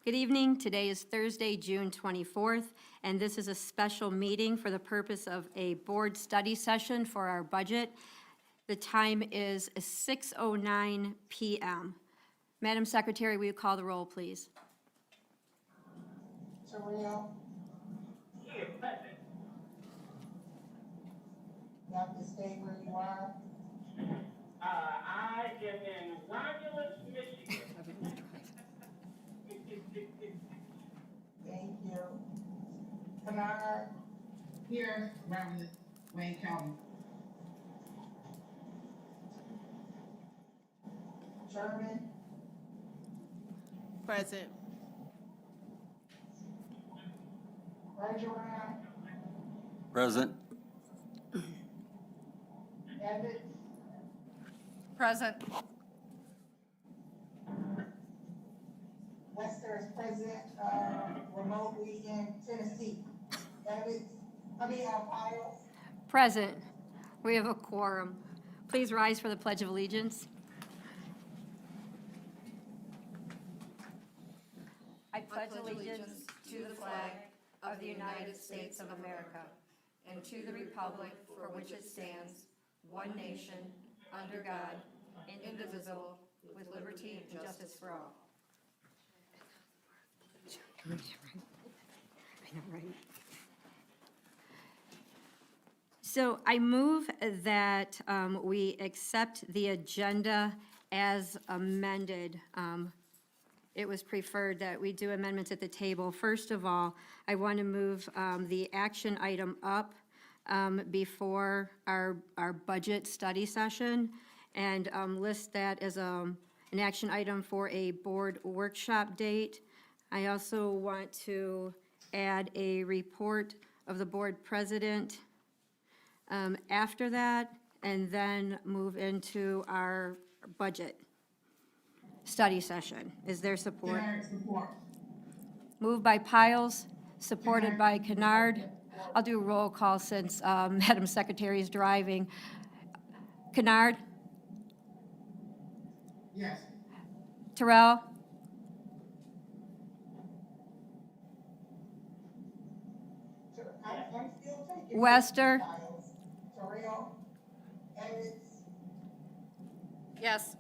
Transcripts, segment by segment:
Good evening. Today is Thursday, June 24th, and this is a special meeting for the purpose of a board study session for our budget. The time is 6:09 PM. Madam Secretary, will you call the roll, please? Terrell. Here, present. You have to stay where you are. I am in Romulus, Michigan. Thank you. Kennard. Here, Romulus, Wayne County. Sherman. Present. Bergeron. Present. Evans. Present. Lester is present, remotely in Tennessee. Evans, Piles. Present. We have a quorum. Please rise for the Pledge of Allegiance. I pledge allegiance to the flag of the United States of America and to the republic for which it stands, one nation, under God, indivisible, with liberty and justice for all. I know, right? So I move that we accept the agenda as amended. It was preferred that we do amendments at the table. First of all, I want to move the action item up before our budget study session and list that as an action item for a board workshop date. I also want to add a report of the board president after that, and then move into our budget study session. Is there support? Kennard, support. Moved by Piles, supported by Kennard. I'll do a roll call since Madam Secretary is driving. Kennard? Yes. Terrell? I'm still taking. Wester? Piles. Terrell. Evans. Yes.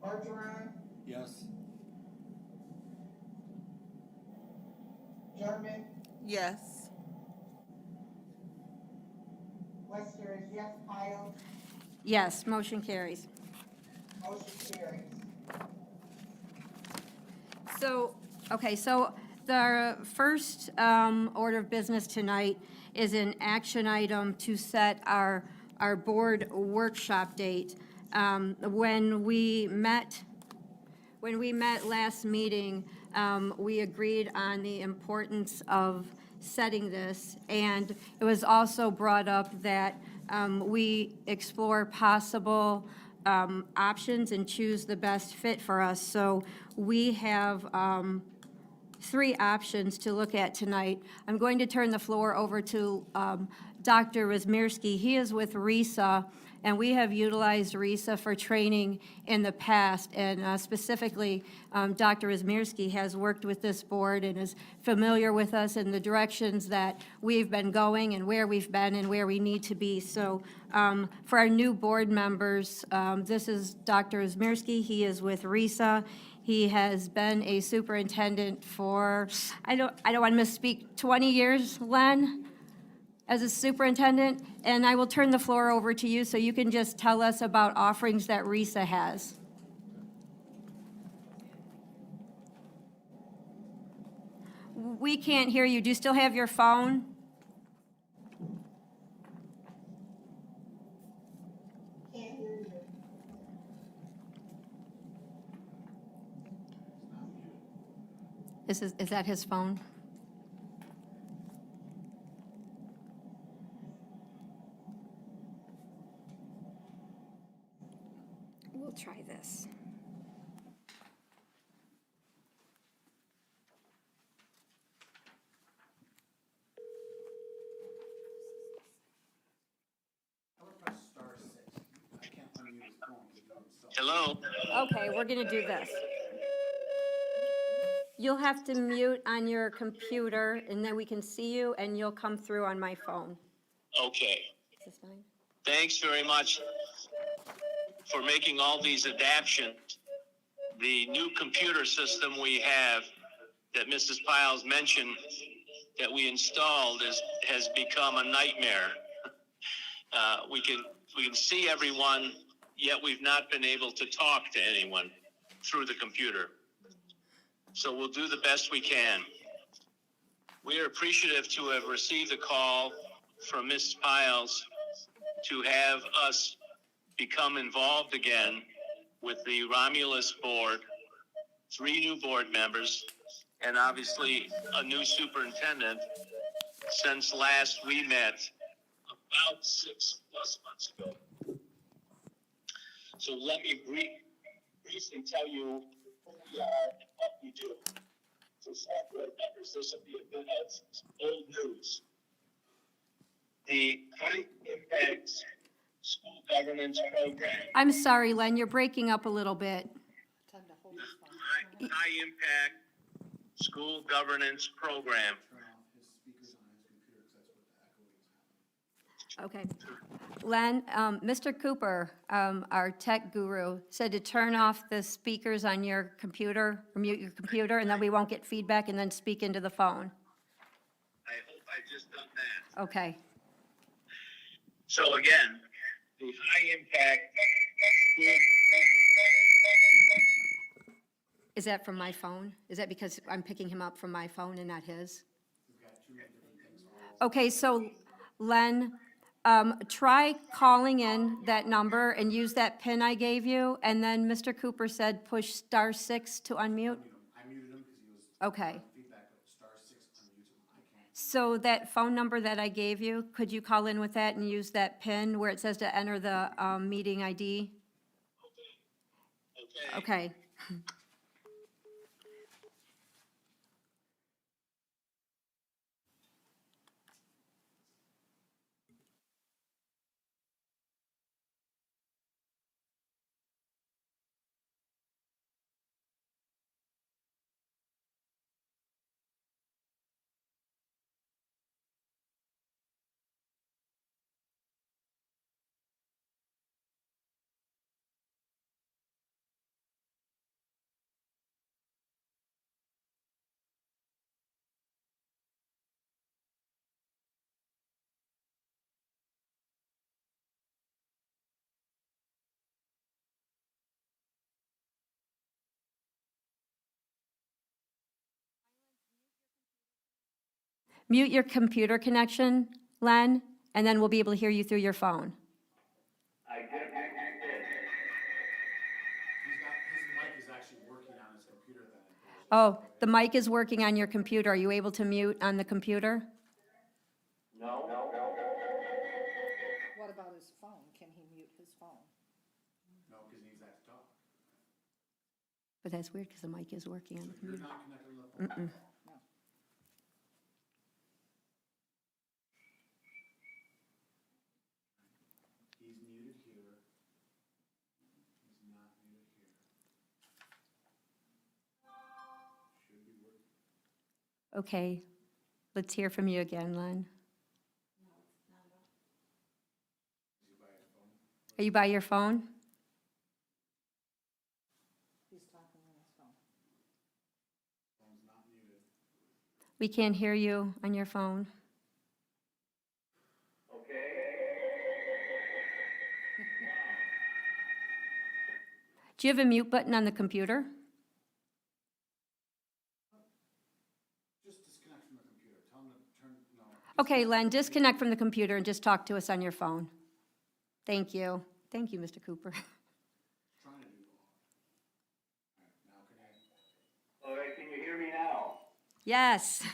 Bergeron. Yes. Sherman. Yes. Lester is yes. Piles. Yes, motion carries. Motion carries. So, okay, so the first order of business tonight is an action item to set our board workshop date. When we met last meeting, we agreed on the importance of setting this, and it was also brought up that we explore possible options and choose the best fit for us. So we have three options to look at tonight. I'm going to turn the floor over to Dr. Rizmirski. He is with RISA, and we have utilized RISA for training in the past, and specifically, Dr. Rizmirski has worked with this board and is familiar with us in the directions that we've been going and where we've been and where we need to be. So for our new board members, this is Dr. Rizmirski. He is with RISA. He has been a superintendent for, I don't want to misspeak, 20 years, Len, as a superintendent, and I will turn the floor over to you so you can just tell us about offerings that RISA has. We can't hear you. Do you still have your phone? Can't hear you. Is that his phone? We'll try this. I would press *6. I can't unmute his phone, you know, so Hello? Okay, we're gonna do this. You'll have to mute on your computer, and then we can see you, and you'll come through on my phone. Okay. Is this fine? Thanks very much for making all these adaptations. The new computer system we have that Mrs. Piles mentioned that we installed has become a nightmare. We can see everyone, yet we've not been able to talk to anyone through the computer. So we'll do the best we can. We are appreciative to have received a call from Mrs. Piles to have us become involved again with the Romulus board, 3 new board members, and obviously a new superintendent since last we met about 6+ months ago. So let me briefly tell you who we are and what we do. For staff board members, this will be a bit of old news. The High Impact School Governance Program, I'm sorry, Len, you're breaking up a little bit. High Impact School Governance Program. Okay. Len, Mr. Cooper, our tech guru, said to turn off the speakers on your computer, or mute your computer, and then we won't get feedback, and then speak into the phone. I hope I just done that. Okay. So again, the High Impact School. Is that from my phone? Is that because I'm picking him up from my phone and not his? Okay, so Len, try calling in that number and use that PIN I gave you, and then Mr. Cooper said push *6 to unmute? I muted him because he was Okay. feedback, but *6 unmutes him. I can't. So that phone number that I gave you, could you call in with that and use that PIN where it says to enter the meeting ID? Okay. Okay. Mute your computer connection, Len, and then we'll be able to hear you through your phone. I did. His mic is actually working on his computer then. Oh, the mic is working on your computer. Are you able to mute on the computer? No. What about his phone? Can he mute his phone? No, because he needs that to talk. But that's weird because the mic is working on the You're computer. not connected to the phone. No. He's muted here. He's not muted here. Should be working. Okay, let's hear from you again, Len. Are you by your phone? He's talking on his phone. Phone's not muted. We can't hear you on your phone. Do you have a mute button on the computer? Just disconnect from the computer. Tell him to turn, no. Okay, Len, disconnect from the computer and just talk to us on your phone. Thank you. Thank you, Mr. Cooper. Trying to do all. All right, now can I? All right, can you hear me now? Yes.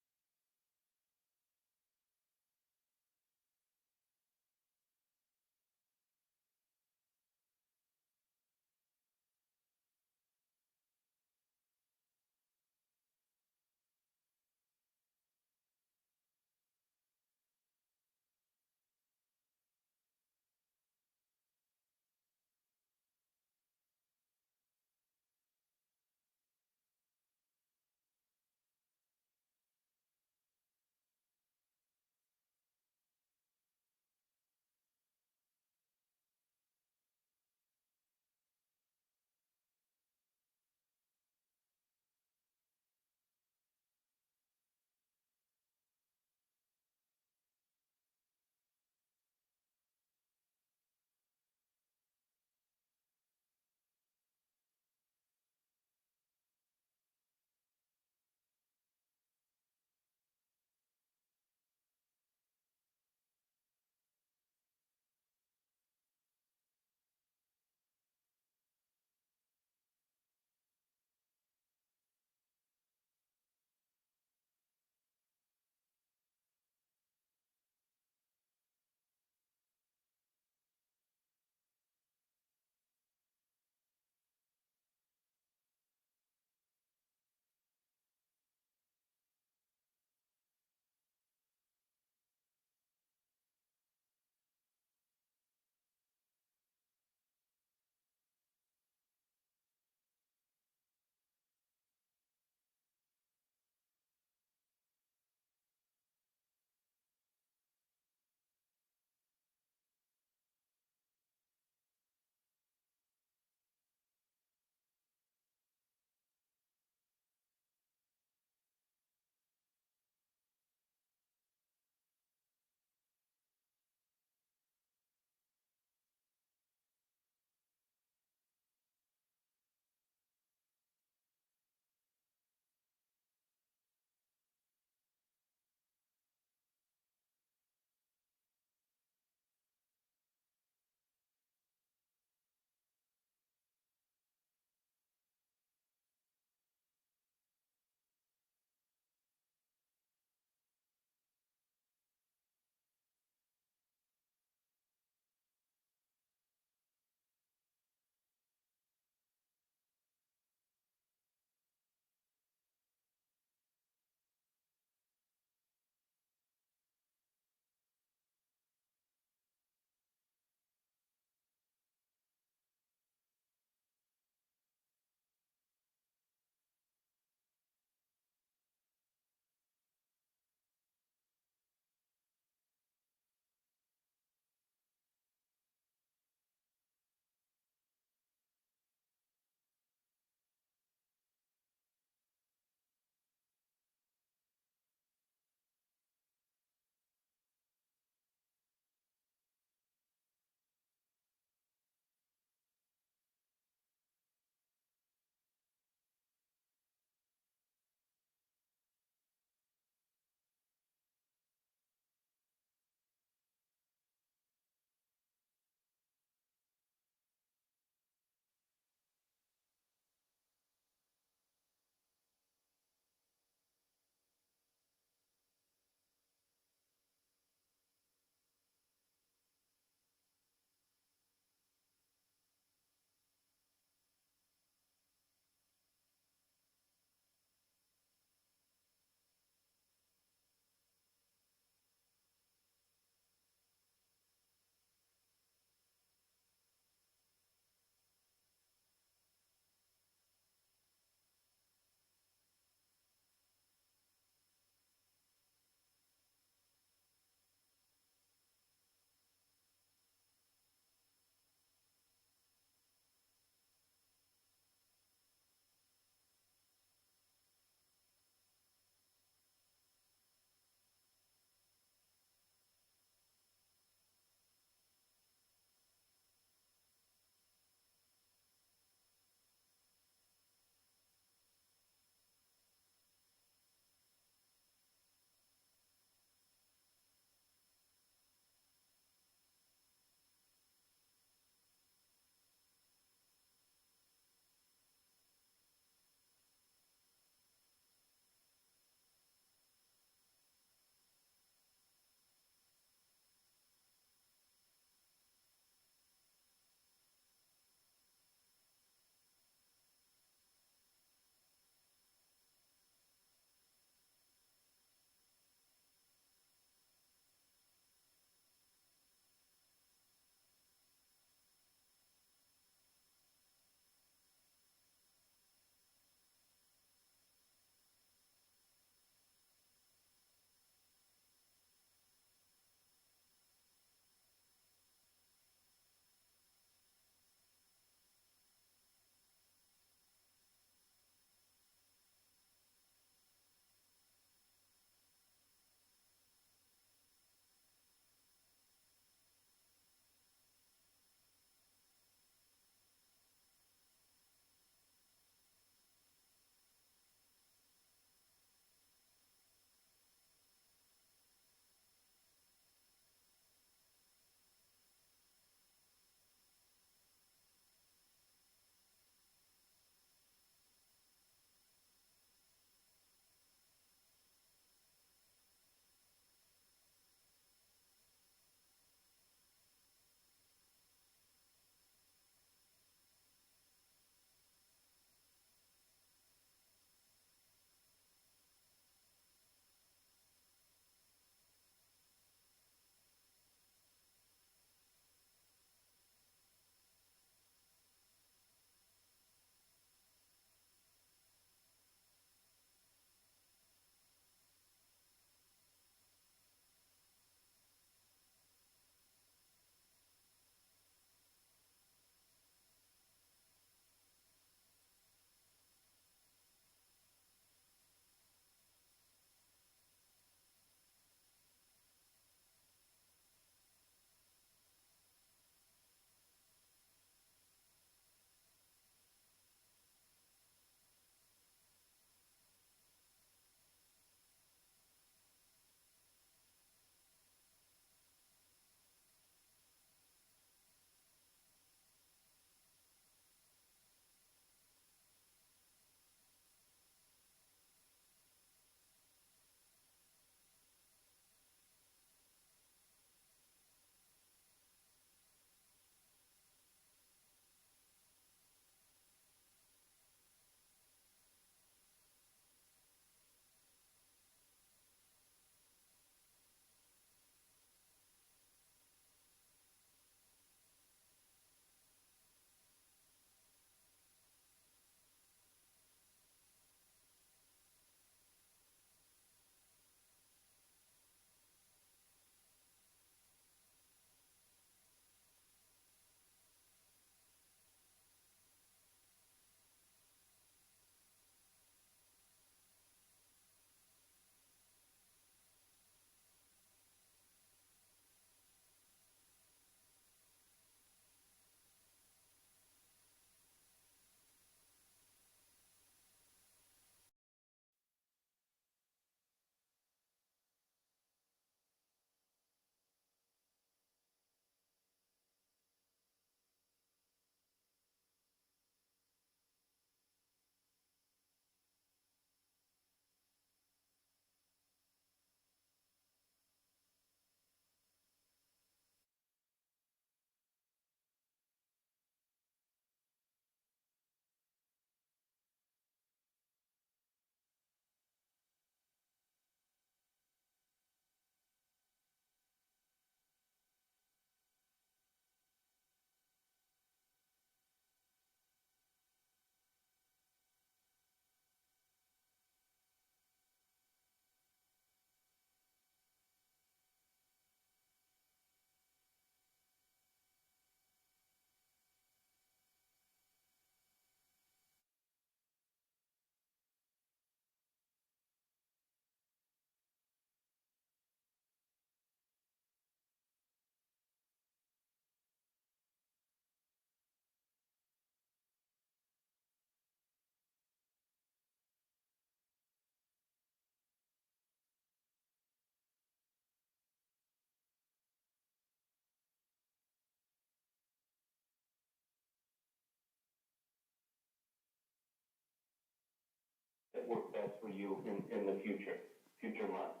for you in the future months.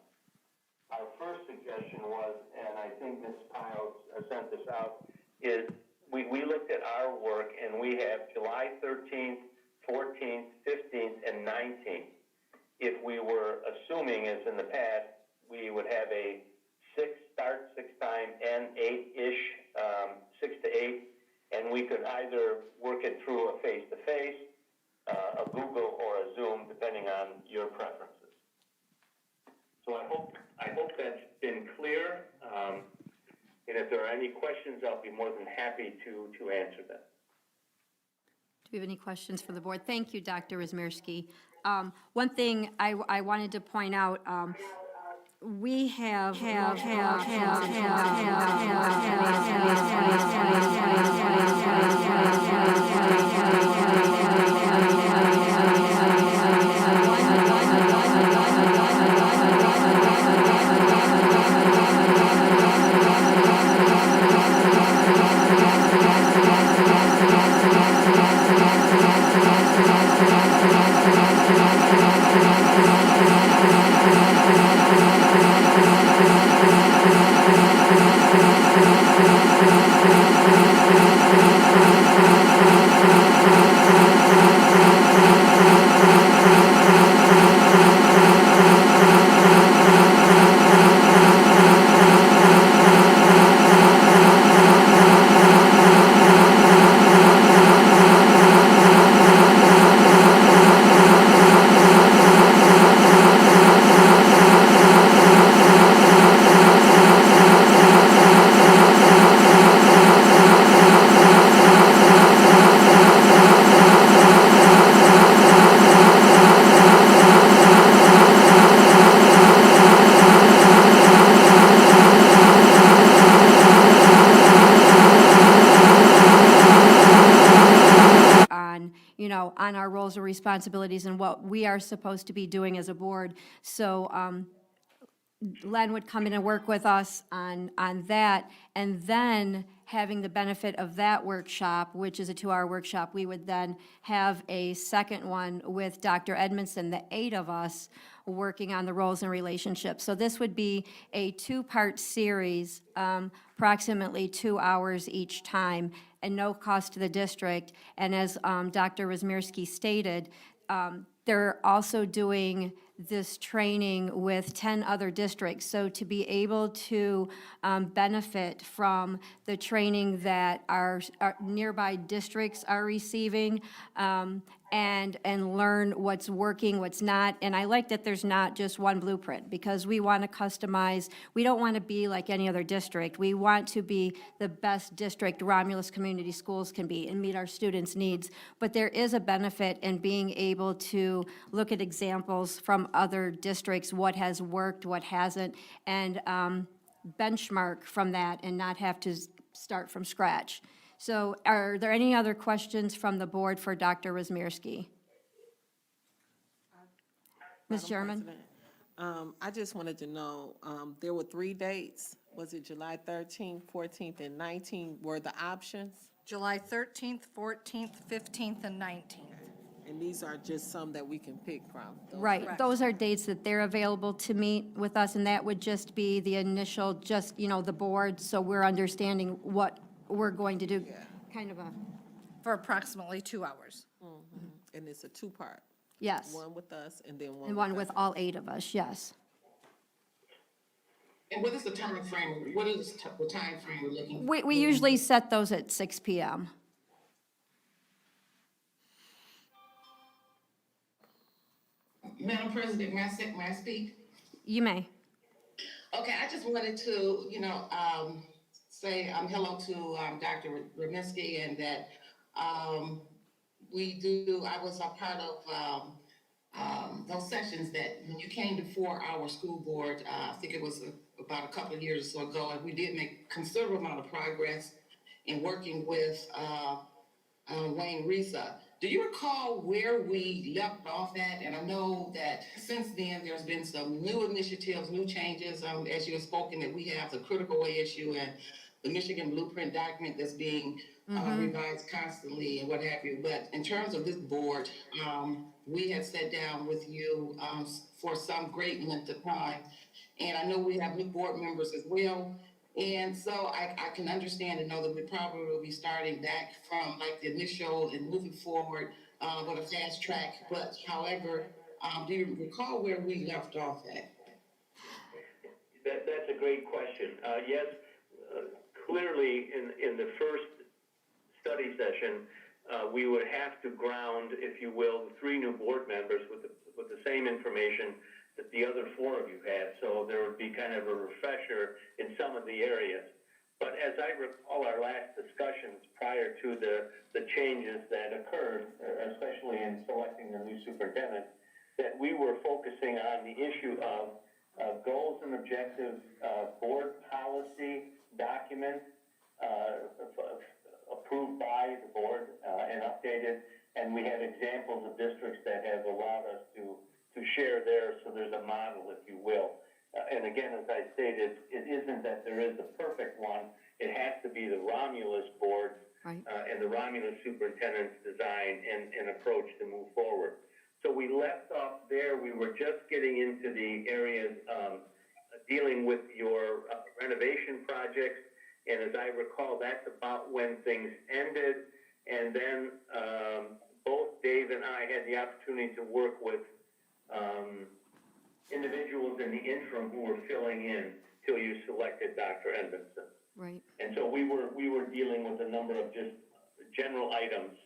Our first suggestion was, and I think Ms. Piles sent this out, is we looked at our work and we have July 13th, 14th, 15th, and 19th. If we were assuming, as in the past, we would have a 6 start, 6 time, and 8-ish, 6 to 8, and we could either work it through a face-to-face, a Google, or a Zoom, depending on your preferences. So I hope that's been clear. And if there are any questions, I'll be more than happy to answer them. Do we have any questions for the board? Thank you, Dr. Wismierski. One thing I wanted to point out, we have on our roles and responsibilities and what we are supposed to be doing as a board. So Len would come in and work with us on that, and then having the benefit of that workshop, which is a 2-hour workshop, we would then have a second one with Dr. Edmondson, the 8 of us, working on the roles and relationships. So this would be a 2-part series, approximately 2 hours each time, and no cost to the district. And as Dr. Wismierski stated, they're also doing this training with 10 other districts. So to be able to benefit from the training that our nearby districts are receiving, and learn what's working, what's not. And I like that there's not just one blueprint, because we want to customize. We don't want to be like any other district. We want to be the best district Romulus Community Schools can be and meet our students' needs. But there is a benefit in being able to look at examples from other districts, what has worked, what hasn't, and benchmark from that and not have to start from scratch. So are there any other questions from the board for Dr. Wismierski? Ms. Sherman? President, I just wanted to know, there were 3 dates. Was it July 13th, 14th, and 19th were the options? July 13th, 14th, 15th, and 19th. And these are just some that we can pick from? Right, those are dates that they're available to meet with us, and that would just be the initial, just, the board, so we're understanding what we're going to do, kind of a, For approximately 2 hours. And it's a 2-part? yes. One with us and then one And one with all 8 of us, yes. And what is the time frame? What is the time frame we're looking? We usually set those at 6 PM. Madam President, may I speak? You may. Okay, I just wanted to, say hello to Dr. Wismierski, and that I was a part of those sessions that when you came before our school board, I think it was about a couple of years or so ago, and we did make a considerable amount of progress in working with Wayne Risa. Do you recall where we left off at? And I know that since then, there's been some new initiatives, new changes. As you have spoken, that we have the critical way issue and the Michigan Blueprint document that's being revised constantly and what have you. But in terms of this board, we have sat down with you for some great length of time. And I know we have new board members as well. And so I can understand and know that we probably will be starting back from like the initial and moving forward with a fast track. But however, do you recall where we left off at? That's a great question. Yes, clearly in the first study session, we would have to ground, if you will, the 3 new board members with the same information that the other 4 of you had. So there would be kind of a refresher in some of the areas. But as I recall our last discussions prior to the changes that occurred, especially in selecting the new superintendent, that we were focusing on the issue of goals and objectives, board policy document approved by the board and updated, and we had examples of districts that have allowed us to share there, so there's a model, if you will. And again, as I stated, it isn't that there is a perfect one. It has to be the Romulus board Right. and the Romulus superintendent's design and approach to move forward. So we left off there. We were just getting into the areas dealing with your renovation projects. And as I recall, that's about when things ended. And then both Dave and I had the opportunity to work with individuals in the interim who were filling in till you selected Dr. Edmondson. Right. And so we were dealing with a number of just general items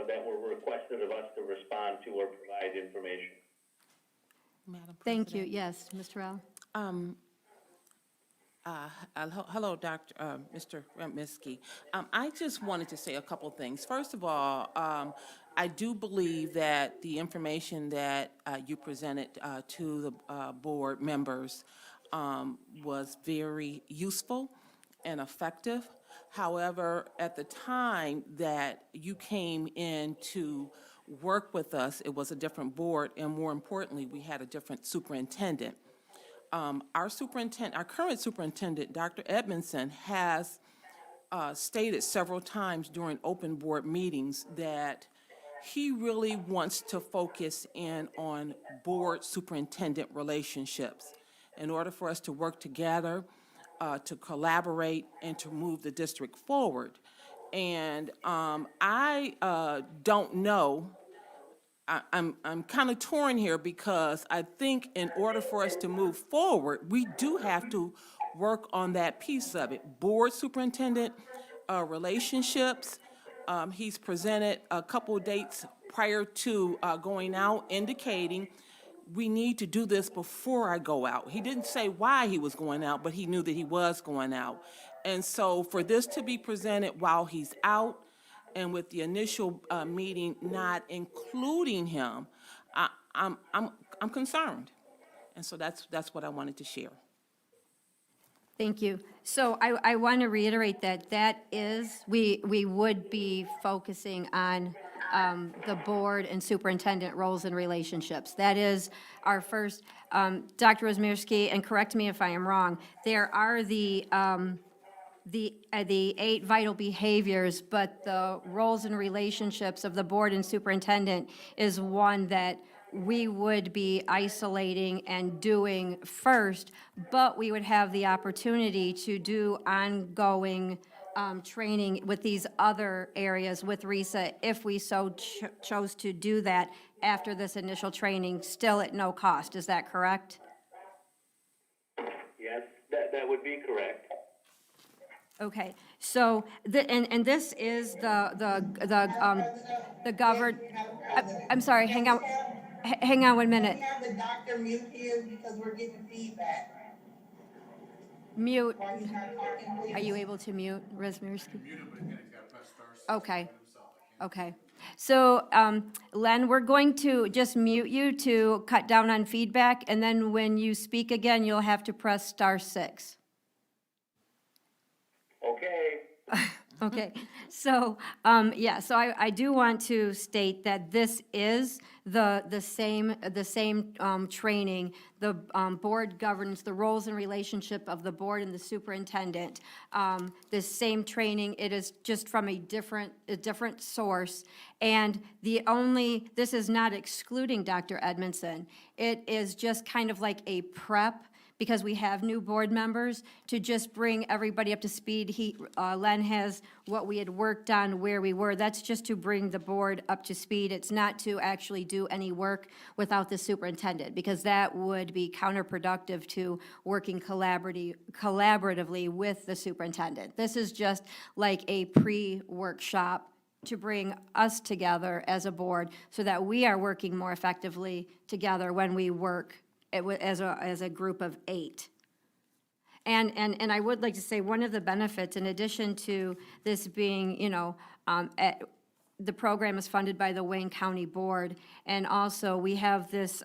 that were requested of us to respond to or provide information. Madam Thank you. President. Yes, Mr. Al? Hello, Mr. Remisky. I just wanted to say a couple things. First of all, I do believe that the information that you presented to the board members was very useful and effective. However, at the time that you came in to work with us, it was a different board, and more importantly, we had a different superintendent. Our current superintendent, Dr. Edmondson, has stated several times during open board meetings that he really wants to focus in on board superintendent relationships in order for us to work together, to collaborate, and to move the district forward. And I don't know. I'm kind of torn here because I think in order for us to move forward, we do have to work on that piece of it. Board superintendent relationships. He's presented a couple dates prior to going out indicating we need to do this before I go out. He didn't say why he was going out, but he knew that he was going out. And so for this to be presented while he's out, and with the initial meeting not including him, I'm concerned. And so that's what I wanted to share. Thank you. So I want to reiterate that we would be focusing on the board and superintendent roles and relationships. That is our first, Dr. Wozmirski, and correct me if I am wrong, there are the 8 vital behaviors, but the roles and relationships of the board and superintendent is one that we would be isolating and doing first, but we would have the opportunity to do ongoing training with these other areas with RISA if we so chose to do that after this initial training, still at no cost. Is that correct? Yes, that would be correct. Okay, so, and this is the governed, I'm sorry, hang on 1 minute. Can we have the doctor mute his because we're getting feedback Mute, while he's not talking, please? are you able to mute, Wozmirski? Okay, okay. So, Len, we're going to just mute you to cut down on feedback, and then when you speak again, you'll have to press *6. Okay. Okay, so, yeah, so I do want to state that this is the same training, the board governance, the roles and relationship of the board and the superintendent. This same training, it is just from a different source. And this is not excluding Dr. Edmondson. It is just kind of like a prep, because we have new board members, to just bring everybody up to speed. Len has what we had worked on, where we were. That's just to bring the board up to speed. It's not to actually do any work without the superintendent, because that would be counterproductive to working collaboratively with the superintendent. This is just like a pre-workshop to bring us together as a board so that we are working more effectively together when we work as a group of 8. And I would like to say, one of the benefits, in addition to this being, the program is funded by the Wayne County Board, and also we have this,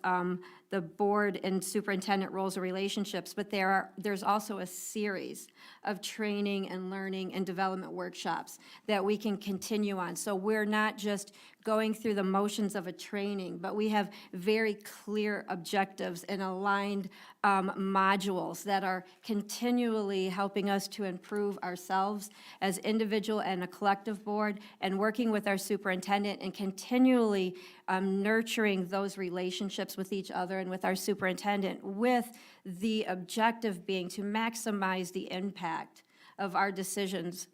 the board and superintendent roles and relationships, but there's also a series of training and learning and development workshops that we can continue on. So we're not just going through the motions of a training, but we have very clear objectives and aligned modules that are continually helping us to improve ourselves as individual and a collective board, and working with our superintendent and continually nurturing those relationships with each other and with our superintendent, with the objective being to maximize the impact of our decisions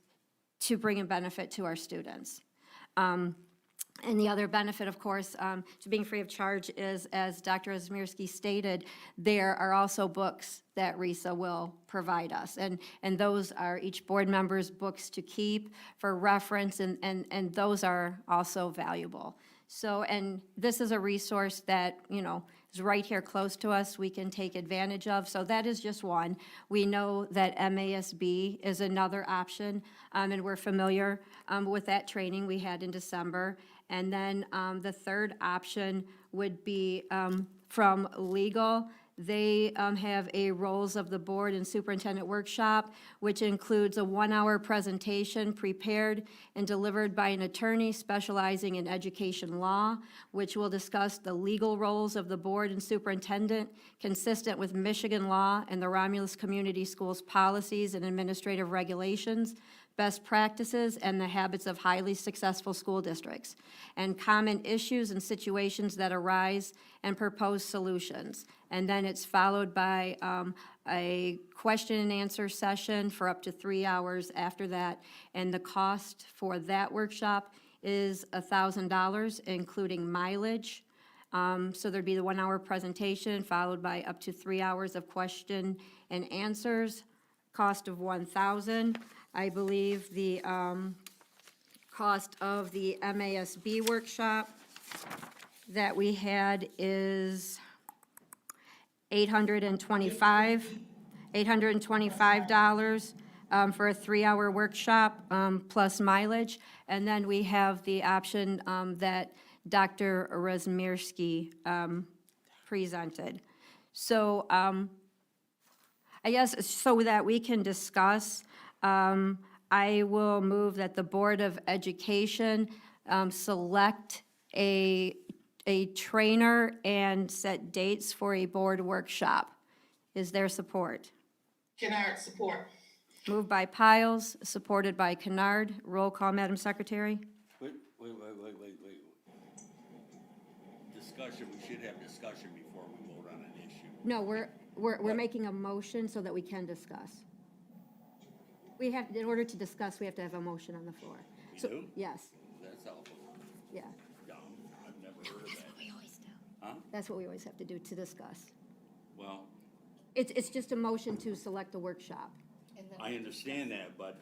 to bring a benefit to our students. And the other benefit, of course, to being free of charge is, as Dr. Ozmierski stated, there are also books that RISA will provide us. And those are each board member's books to keep for reference, and those are also valuable. So, and this is a resource that, is right here close to us, we can take advantage of. So that is just one. We know that MASB is another option, and we're familiar with that training we had in December. And then the third option would be from legal. They have a roles of the board and superintendent workshop, which includes a 1-hour presentation prepared and delivered by an attorney specializing in education law, which will discuss the legal roles of the board and superintendent consistent with Michigan law and the Romulus Community Schools policies and administrative regulations, best practices, and the habits of highly successful school districts, and common issues and situations that arise, and propose solutions. And then it's followed by a question and answer session for up to 3 hours after that. And the cost for that workshop is $1,000, including mileage. So there'd be the 1-hour presentation followed by up to 3 hours of question and answers, cost of $1,000. I believe the cost of the MASB workshop that we had is $825 for a 3-hour workshop plus mileage. And then we have the option that Dr. Ozmierski presented. So I guess so that we can discuss, I will move that the Board of Education select a trainer and set dates for a board workshop. Is there support? Kennard, support. Moved by Piles, supported by Kennard. Roll call, Madam Secretary. Wait. Discussion, we should have discussion before we vote on an issue. No, we're making a motion so that we can discuss. We have, in order to discuss, we have to have a motion on the floor. We So do? Yes, That's awful yeah. dumb. I've never heard of that. That's what we always have to do to discuss. Well, It's just a motion to select a workshop. I understand that, but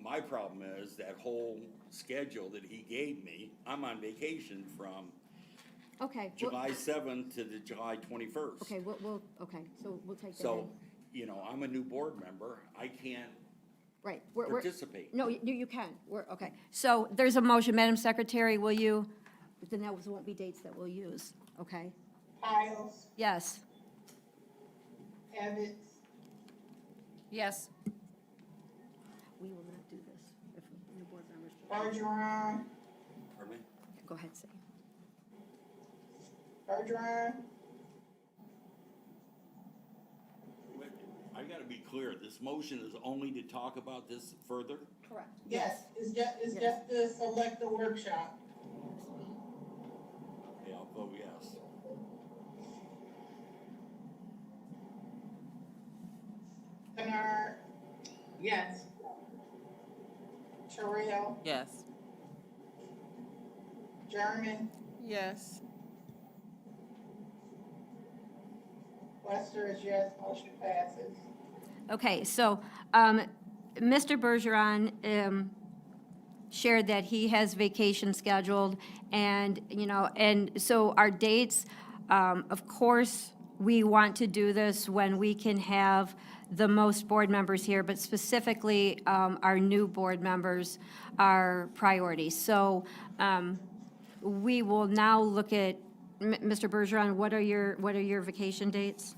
my problem is that whole schedule that he gave me, I'm on vacation from Okay. July 7th to the July 21st. Okay, okay, so we'll take that So, in. I'm a new board member. I can't Right. participate. No, you can. Okay. So there's a motion, Madam Secretary, will you, then those won't be dates that we'll use, okay? Piles, Yes. Evans, Yes. We will not do this. Bergeron, Pardon me? Go ahead, say. Bergeron, Wait, I gotta be clear, this motion is only to talk about this further? Correct. yes, it's just to select the workshop. Okay, I'll vote yes. Bernard, Yes. Terrell, Yes. German, Yes. Lester is yes, motion passes. Okay, so Mr. Bergeron shared that he has vacation scheduled, and, and so our dates, of course, we want to do this when we can have the most board members here, but specifically, our new board members are priority. So we will now look at, Mr. Bergeron, what are your vacation dates?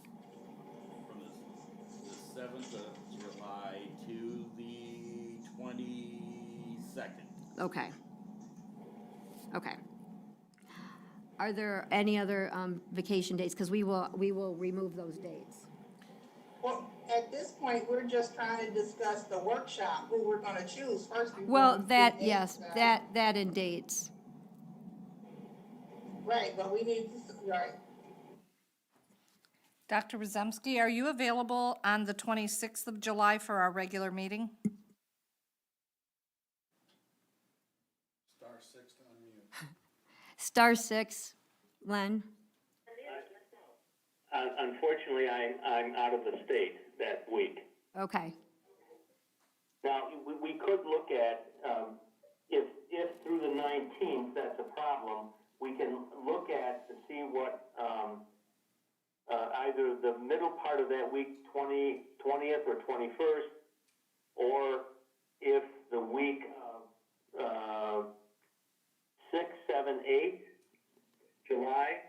From the 7th of July to the 22nd. Okay. Okay. Are there any other vacation dates? Because we will remove those dates. Well, at this point, we're just trying to discuss the workshop, who we're gonna choose first. before Well, we do that, dates, yes, that and dates. Right, but we need to, right, Dr. Rozemski, are you available on the 26th of July for our regular meeting? Star six to unmute. Star six, Len? Unfortunately, I'm out of the state that week. Okay. Now, we could look at, if through the 19th, that's a problem, we can look at to see what, either the middle part of that week, 20th or 21st, or if the week of 6, 7, 8 July,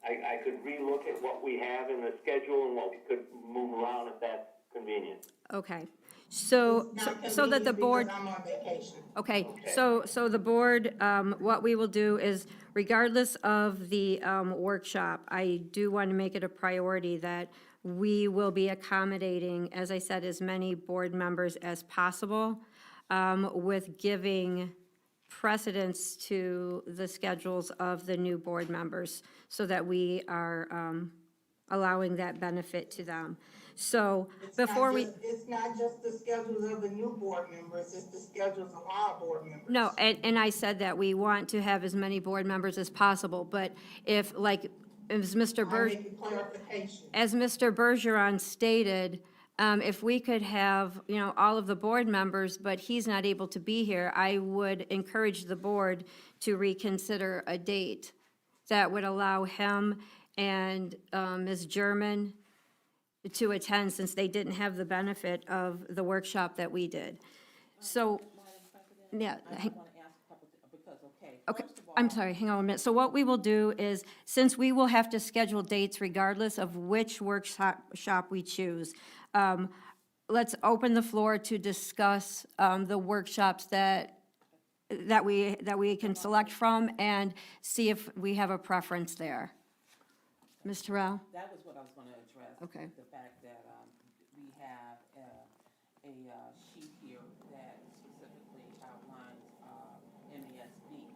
I could relook at what we have in the schedule and what we could move around if that's convenient. Okay. So not so that the convenient board. because I'm on vacation. Okay, so the board, what we will do is regardless of the workshop, I do want to make it a priority that we will be accommodating, as I said, as many board members as possible, with giving precedence to the schedules of the new board members so that we are allowing that benefit to them. So before we. It's not just the schedules of the new board members, it's the schedules of our board members. No, and I said that we want to have as many board members as possible, but if, like, as Mr. I'm making clarification. As Mr. Bergeron stated, if we could have, all of the board members, but he's not able to be here, I would encourage the board to reconsider a date that would allow him and Ms. German to attend, since they didn't have the benefit of the workshop that we did. So, yeah. I want to ask a couple, because, Okay, first of all. I'm sorry, hang on a minute. So what we will do is, since we will have to schedule dates regardless of which workshop we choose, let's open the floor to discuss the workshops that we can select from and see if we have a preference there. Ms. Terrell? That was what I was going to address. Okay. The fact that we have a sheet here that specifically outlines MASB. And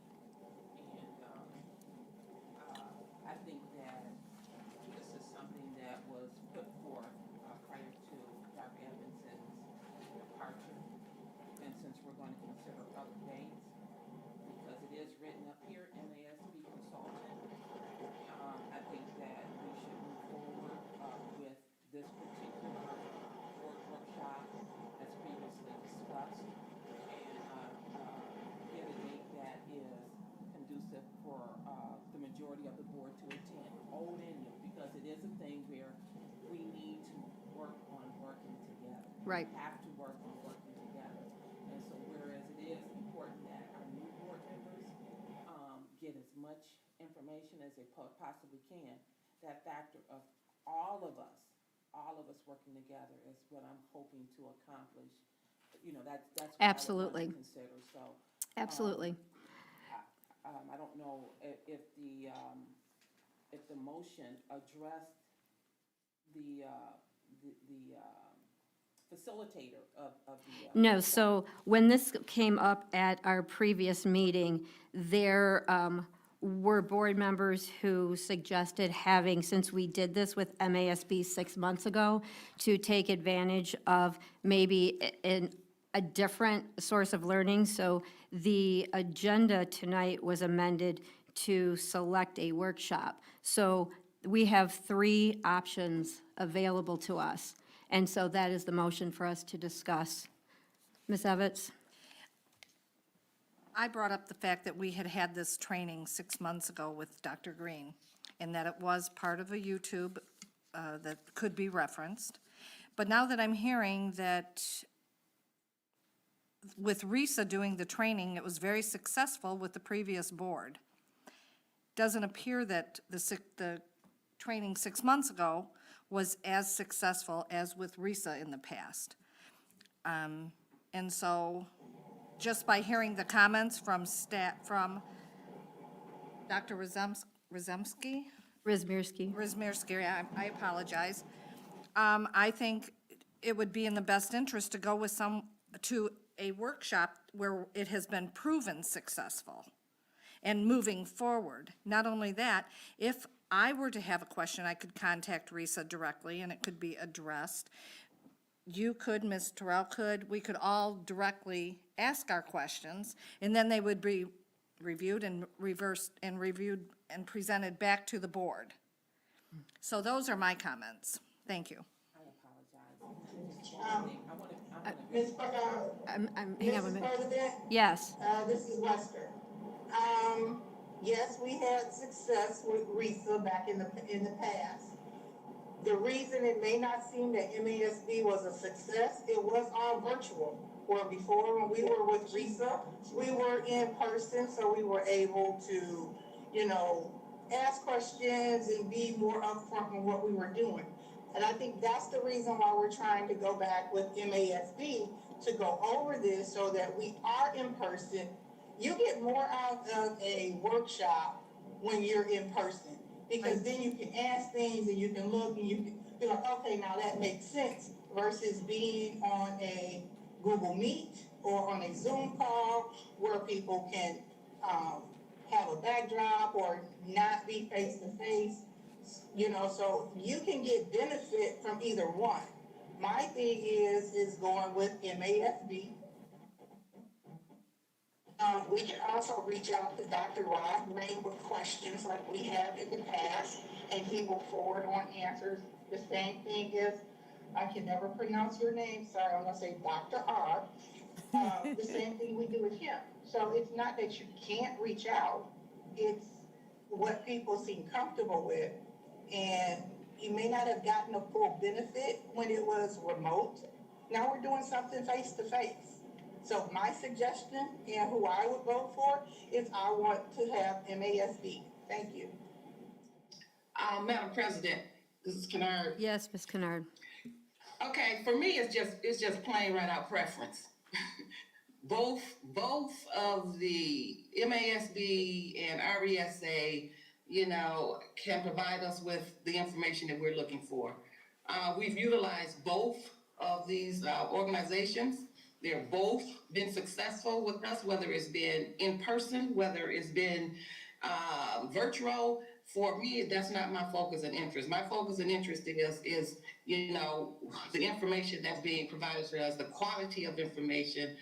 I think that this is something that was put forth prior to Dr. Edmondson's departure. And since we're going to consider other dates, because it is written up here, MASB consultant, I think that we should move forward with this particular board workshop as previously discussed, and get a date that is conducive for the majority of the board to attend. Old and new, because it is a thing where we need to work on working together. Right. We have to work on working together. And so whereas it is important that our new board members get as much information as they possibly can, that factor of all of us working together is what I'm hoping to accomplish you know, that's what I would want to Absolutely. consider, so. Absolutely. I don't know if the motion addressed the facilitator of the. No, so when this came up at our previous meeting, there were board members who suggested having, since we did this with MASB 6 months ago, to take advantage of maybe a different source of learning. So the agenda tonight was amended to select a workshop. So we have 3 options available to us. And so that is the motion for us to discuss. Ms. Evans? I brought up the fact that we had this training 6 months ago with Dr. Green, and that it was part of a YouTube that could be referenced. But now that I'm hearing that with RISA doing the training, it was very successful with the previous board. Doesn't appear that the training 6 months ago was as successful as with RISA in the past. And so, just by hearing the comments from Dr. Rizemski, I apologize. I think it would be in the best interest to go with to a workshop where it has been proven successful and moving forward. Not only that, if I were to have a question, I could contact RISA directly and it could be addressed. You could, Ms. Terrell could, we could all directly ask our questions, and then they would be reviewed and reviewed and presented back to the board. So those are my comments. Thank you. Ms. Hang on a Mrs. minute. President, Yes, this is Lester. Yes, we had success with RISA back in the past. The reason it may not seem that MASB was a success, it was all virtual. Where before, when we were with RISA, we were in person, so we were able to, ask questions and be more upfront on what we were doing. And I think that's the reason why we're trying to go back with MASB to go over this so that we are in person. You get more out of a workshop when you're in person, because then you can ask things and you can look and you can be like, okay, now that makes sense, versus being on a Google Meet or on a Zoom call where people can have a backdrop or not be face to face, so you can get benefit from either one. My thing is going with MASB. We can also reach out to Dr. Rod Ray with questions like we have in the past, and he will forward on answers. The same thing is, I can never pronounce your name, sorry, I'm gonna say Dr. Odd. The same thing we do with him. So it's not that you can't reach out, it's what people seem comfortable with. And you may not have gotten a full benefit when it was remote. Now we're doing something face to face. So my suggestion and who I would vote for is I want to have MASB. Thank you. Madam President, this is Kennard. yes, Ms. Kennard. Okay, for me, it's just plain right out preference. Both of the MASB and RESA, can provide us with the information that we're looking for. We've utilized both of these organizations. They're both been successful with us, whether it's been in person, whether it's been virtual. For me, that's not my focus and interest. My focus and interest is the information that's being provided to us, the quality of information,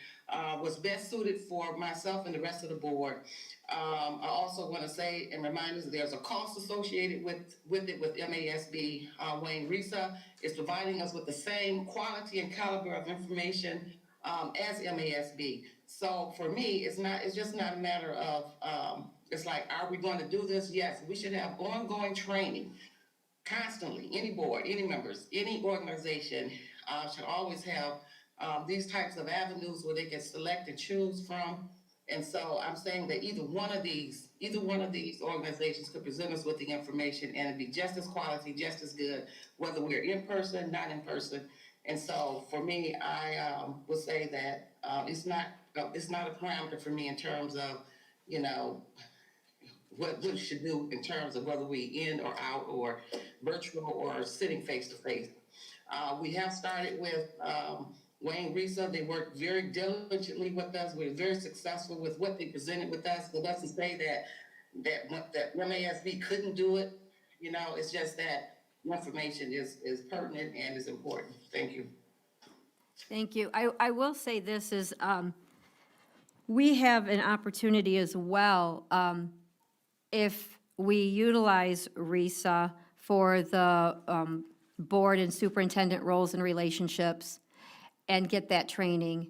was best suited for myself and the rest of the board. I also want to say and remind us there's a cost associated with MASB. Wayne RISA is providing us with the same quality and caliber of information as MASB. So for me, it's just not a matter of, it's like, are we going to do this? Yes, we should have ongoing training constantly. Any board, any members, any organization should always have these types of avenues where they can select and choose from. And so I'm saying that either one of these organizations could present us with the information and it'd be just as quality, just as good, whether we're in person, not in person. And so for me, I would say that it's not a parameter for me in terms of, you know, what we should do in terms of whether we in or out or virtual or sitting face to face. We have started with Wayne Risa. They worked very diligently with us. We're very successful with what they presented with us. It doesn't say that MASB couldn't do it. You know, it's just that information is pertinent and is important. Thank you. Thank you. I will say this is, we have an opportunity as well, if we utilize RISA for the board and superintendent roles and relationships and get that training,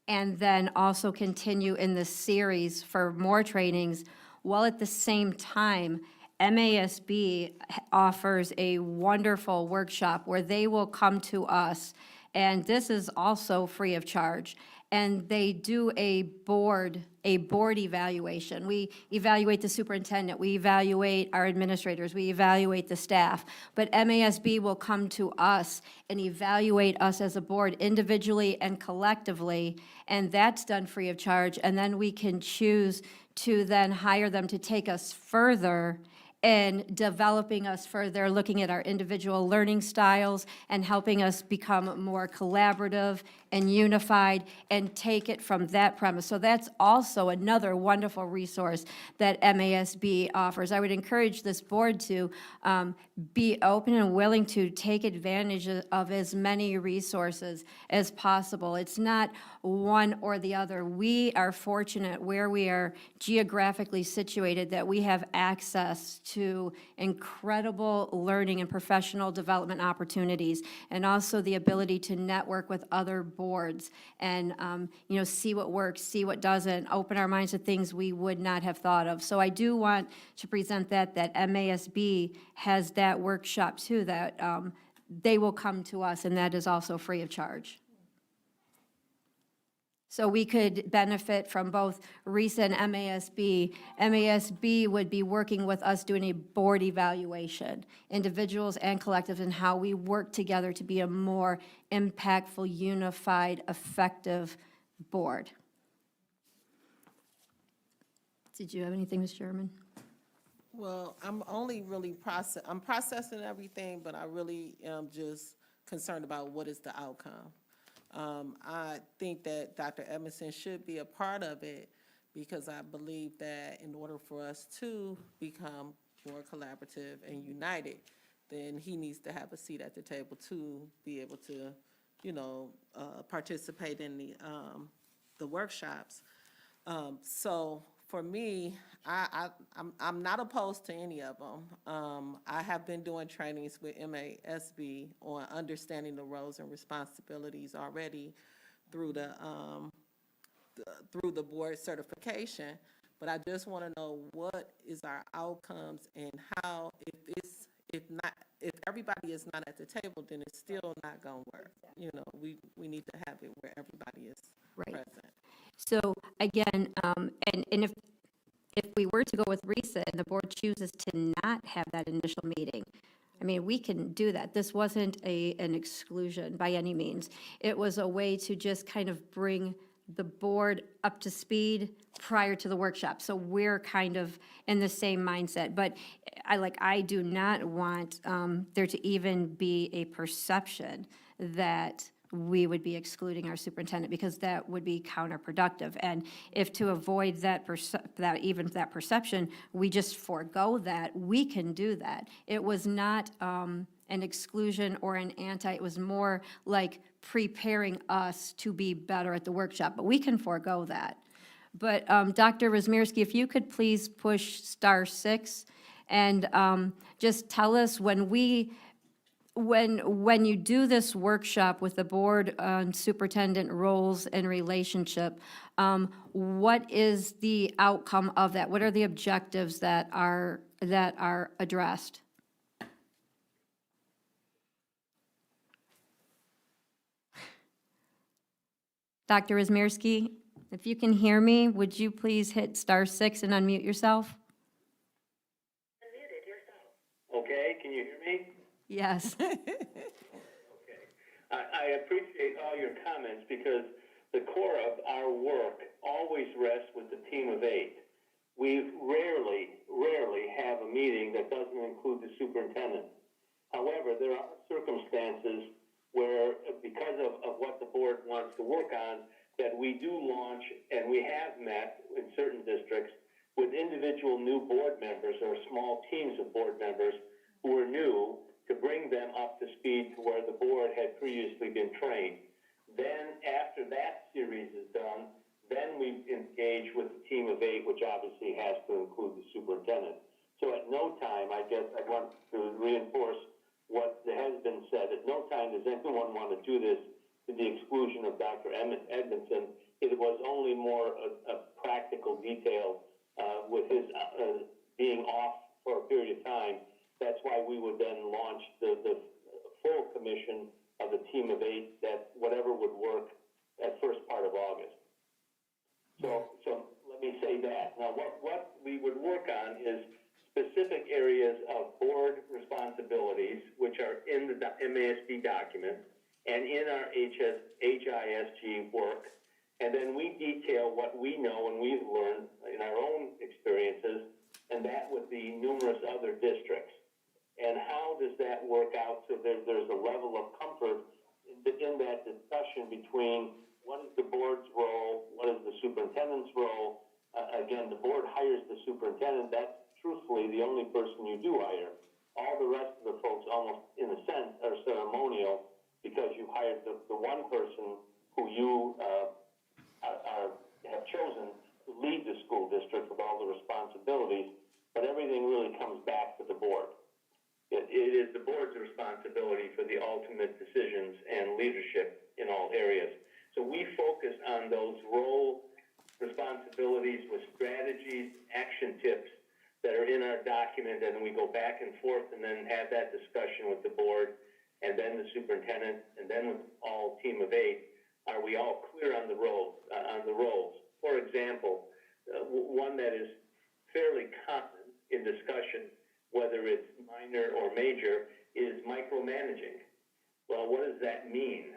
and then also continue in this series for more trainings, while at the same time, MASB offers a wonderful workshop where they will come to us, and this is also free of charge. And they do a board evaluation. We evaluate the superintendent, we evaluate our administrators, we evaluate the staff. But MASB will come to us and evaluate us as a board individually and collectively, and that's done free of charge. And then we can choose to then hire them to take us further and developing us further, looking at our individual learning styles and helping us become more collaborative and unified and take it from that premise. So that's also another wonderful resource that MASB offers. I would encourage this board to be open and willing to take advantage of as many resources as possible. It's not one or the other. We are fortunate where we are geographically situated that we have access to incredible learning and professional development opportunities, and also the ability to network with other boards and, you know, see what works, see what doesn't, open our minds to things we would not have thought of. So I do want to present that MASB has that workshop too, that they will come to us, and that is also free of charge. So we could benefit from both RISA and MASB. MASB would be working with us doing a board evaluation, individuals and collectives, and how we work together to be a more impactful, unified, effective board. Did you have anything, Ms. Sherman? Well, I'm only really I'm processing everything, but I really am just concerned about what is the outcome. I think that Dr. Edmondson should be a part of it because I believe that in order for us to become more collaborative and united, then he needs to have a seat at the table to be able to, you know, participate in the workshops. So for me, I'm not opposed to any of them. I have been doing trainings with MASB on understanding the roles and responsibilities already through the board certification. But I just want to know what is our outcomes and how, if everybody is not at the table, then it's still not going to work. You know, we need to have it where everybody is present. So again, and if we were to go with RISA and the board chooses to not have that initial meeting, I mean, we can do that. This wasn't an exclusion by any means. It was a way to just kind of bring the board up to speed prior to the workshop. So we're kind of in the same mindset. But I do not want there to even be a perception that we would be excluding our superintendent, because that would be counterproductive. And if to avoid that perception, we just forego that, we can do that. It was not an exclusion or an anti, it was more like preparing us to be better at the workshop, but we can forego that. But Dr. Rozmierski, if you could please push *6 and just tell us when you do this workshop with the board on superintendent roles and relationship, what is the outcome of that? What are the objectives that are addressed? Dr. Rozmierski, if you can hear me, would you please hit *6 and unmute yourself? Okay, can you hear me? Yes. I appreciate all your comments because the core of our work always rests with the team of 8. We rarely have a meeting that doesn't include the superintendent. However, there are circumstances where, because of what the board wants to work on, that we do launch, and we have met in certain districts with individual new board members or small teams of board members who are new, to bring them up to speed to where the board had previously been trained. Then, after that series is done, then we engage with the team of 8, which obviously has to include the superintendent. So at no time, I guess I want to reinforce what has been said, at no time does anyone want to do this to the exclusion of Dr. Edmondson. It was only more a practical detail with his being off for a period of time. That's why we would then launch the full commission of the team of 8, that whatever would work at first part of August. So let me say that. Now, what we would work on is specific areas of board responsibilities, which are in the MASD document and in our HISG work. And then we detail what we know and we've learned in our own experiences, and that with the numerous other districts. And how does that work out so there's a level of comfort in that discussion between what is the board's role, what is the superintendent's role? Again, the board hires the superintendent. That's truthfully the only person you do hire. All the rest of the folks, almost in a sense, are ceremonial because you hired the one person who you have chosen to lead the school district with all the responsibilities, but everything really comes back to the board. It is the board's responsibility for the ultimate decisions and leadership in all areas. So we focus on those role responsibilities with strategies, action tips that are in our document, and we go back and forth and then have that discussion with the board and then the superintendent and then with all team of 8. Are we all clear on the roles? For example, one that is fairly common in discussion, whether it's minor or major, is micromanaging. Well, what does that mean?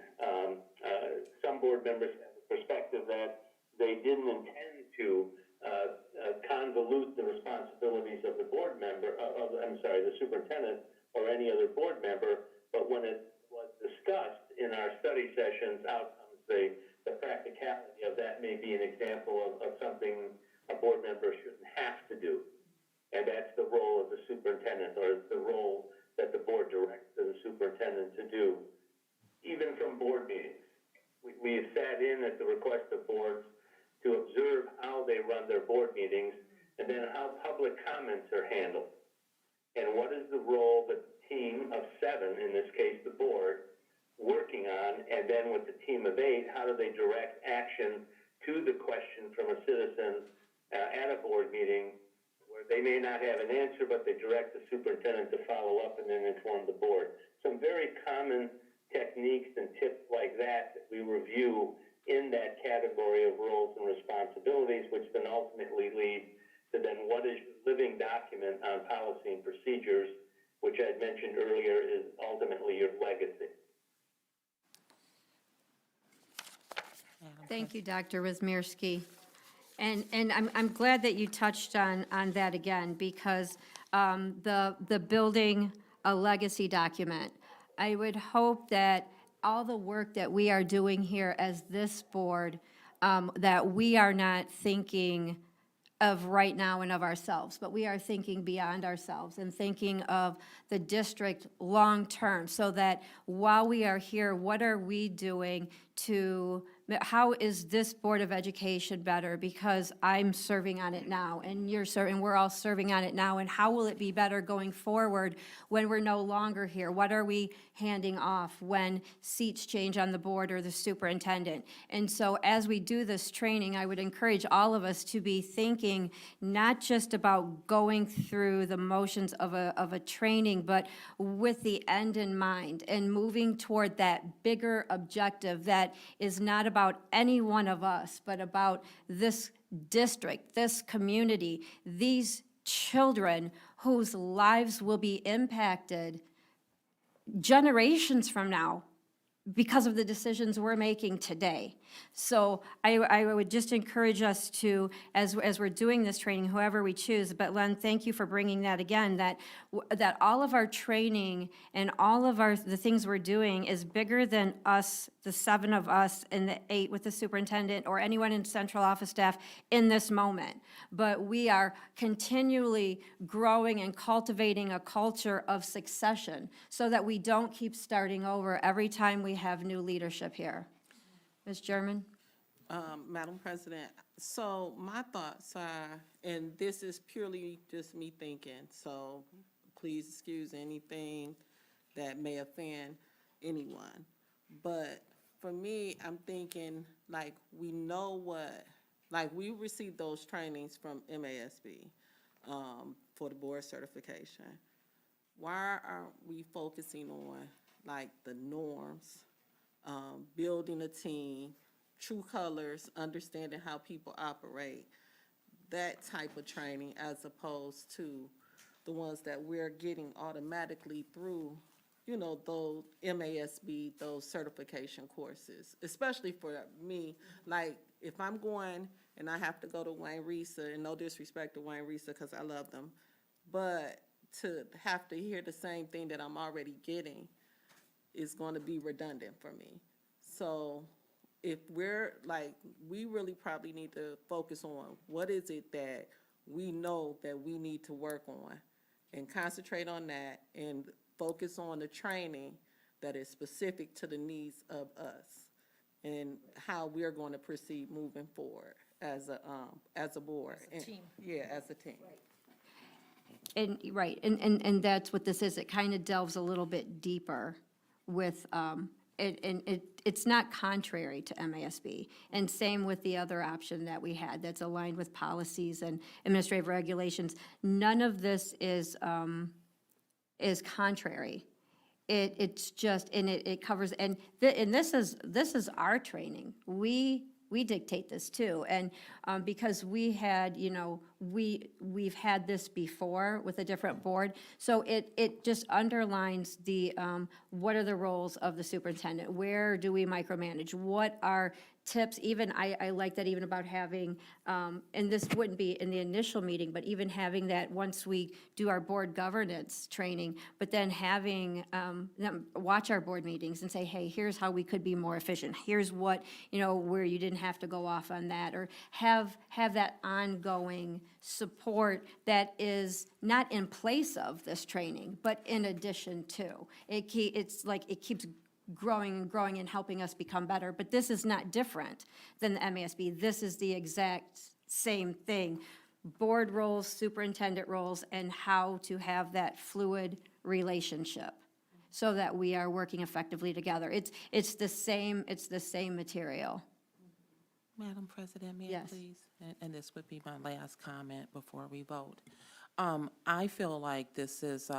Some board members have the perspective that they didn't intend to convolute the responsibilities of the board member, the superintendent or any other board member, but when it was discussed in our study sessions, outcomes, the practicality of that may be an example of something a board member shouldn't have to do. And that's the role of the superintendent, or the role that the board directs the superintendent to do. Even from board meetings, we have sat in at the request of boards to observe how they run their board meetings and then how public comments are handled. And what is the role that the team of 7, in this case the board, working on, and then with the team of 8, how do they direct action to the question from a citizen at a board meeting where they may not have an answer, but they direct the superintendent to follow up and then inform the board. Some very common techniques and tips like that we review in that category of roles and responsibilities, which then ultimately lead to then what is your living document on policy and procedures, which I had mentioned earlier is ultimately your legacy. Thank you, Dr. Wismierski. And I'm glad that you touched on that again, because the building a legacy document, I would hope that all the work that we are doing here as this board, that we are not thinking of right now and of ourselves, but we are thinking beyond ourselves and thinking of the district long-term, so that while we are here, what are we doing to, how is this Board of Education better? Because I'm serving on it now, and you're serving, we're all serving on it now, and how will it be better going forward when we're no longer here? What are we handing off when seats change on the board or the superintendent? And so as we do this training, I would encourage all of us to be thinking not just about going through the motions of a training, but with the end in mind and moving toward that bigger objective that is not about any one of us, but about this district, this community, these children whose lives will be impacted generations from now. because of the decisions we're making today. So I would just encourage us to, as we're doing this training, whoever we choose, but Len, thank you for bringing that again, that all of our training and all of the things we're doing is bigger than us, the 7 of us and the 8 with the superintendent or anyone in central office staff in this moment. But we are continually growing and cultivating a culture of succession so that we don't keep starting over every time we have new leadership here. Ms. German? Madam President, so my thoughts are, and this is purely just me thinking, so please excuse anything that may offend anyone. But for me, I'm thinking, like, we know what, like, we received those trainings from MASB for the board certification. Why aren't we focusing on, like, the norms, building a team, true colors, understanding how people operate, that type of training, as opposed to the ones that we're getting automatically through, you know, those MASB, those certification courses, especially for me. Like, if I'm going and I have to go to Wayne Risa, and no disrespect to Wayne Risa, because I love them, but to have to hear the same thing that I'm already getting is going to be redundant for me. So if we're, like, we really probably need to focus on what is it that we know that we need to work on and concentrate on that and focus on the training that is specific to the needs of us and how we're going to proceed moving forward as a board. As a team. Yeah, as a team. And, right, and that's what this is. It kind of delves a little bit deeper with, it's not contrary to MASB. And same with the other option that we had that's aligned with policies and administrative regulations. None of this is contrary. It's just, and it covers, and this is our training. We dictate this too, and because we had, you know, we've had this before with a different board, so it just underlines the what are the roles of the superintendent? Where do we micromanage? What are tips? Even I like that even about having, and this wouldn't be in the initial meeting, but even having that once we do our board governance training, but then having them watch our board meetings and say, hey, here's how we could be more efficient. Here's what, you know, where you didn't have to go off on that, or have that ongoing support that is not in place of this training, but in addition to. It's like it keeps growing and growing and helping us become better. But this is not different than the MASB. This is the exact same thing. Board roles, superintendent roles, and how to have that fluid relationship so that we are working effectively together. It's the same material. Madam President, may I Yes. please? And this would be my last comment before we vote. I feel like this is,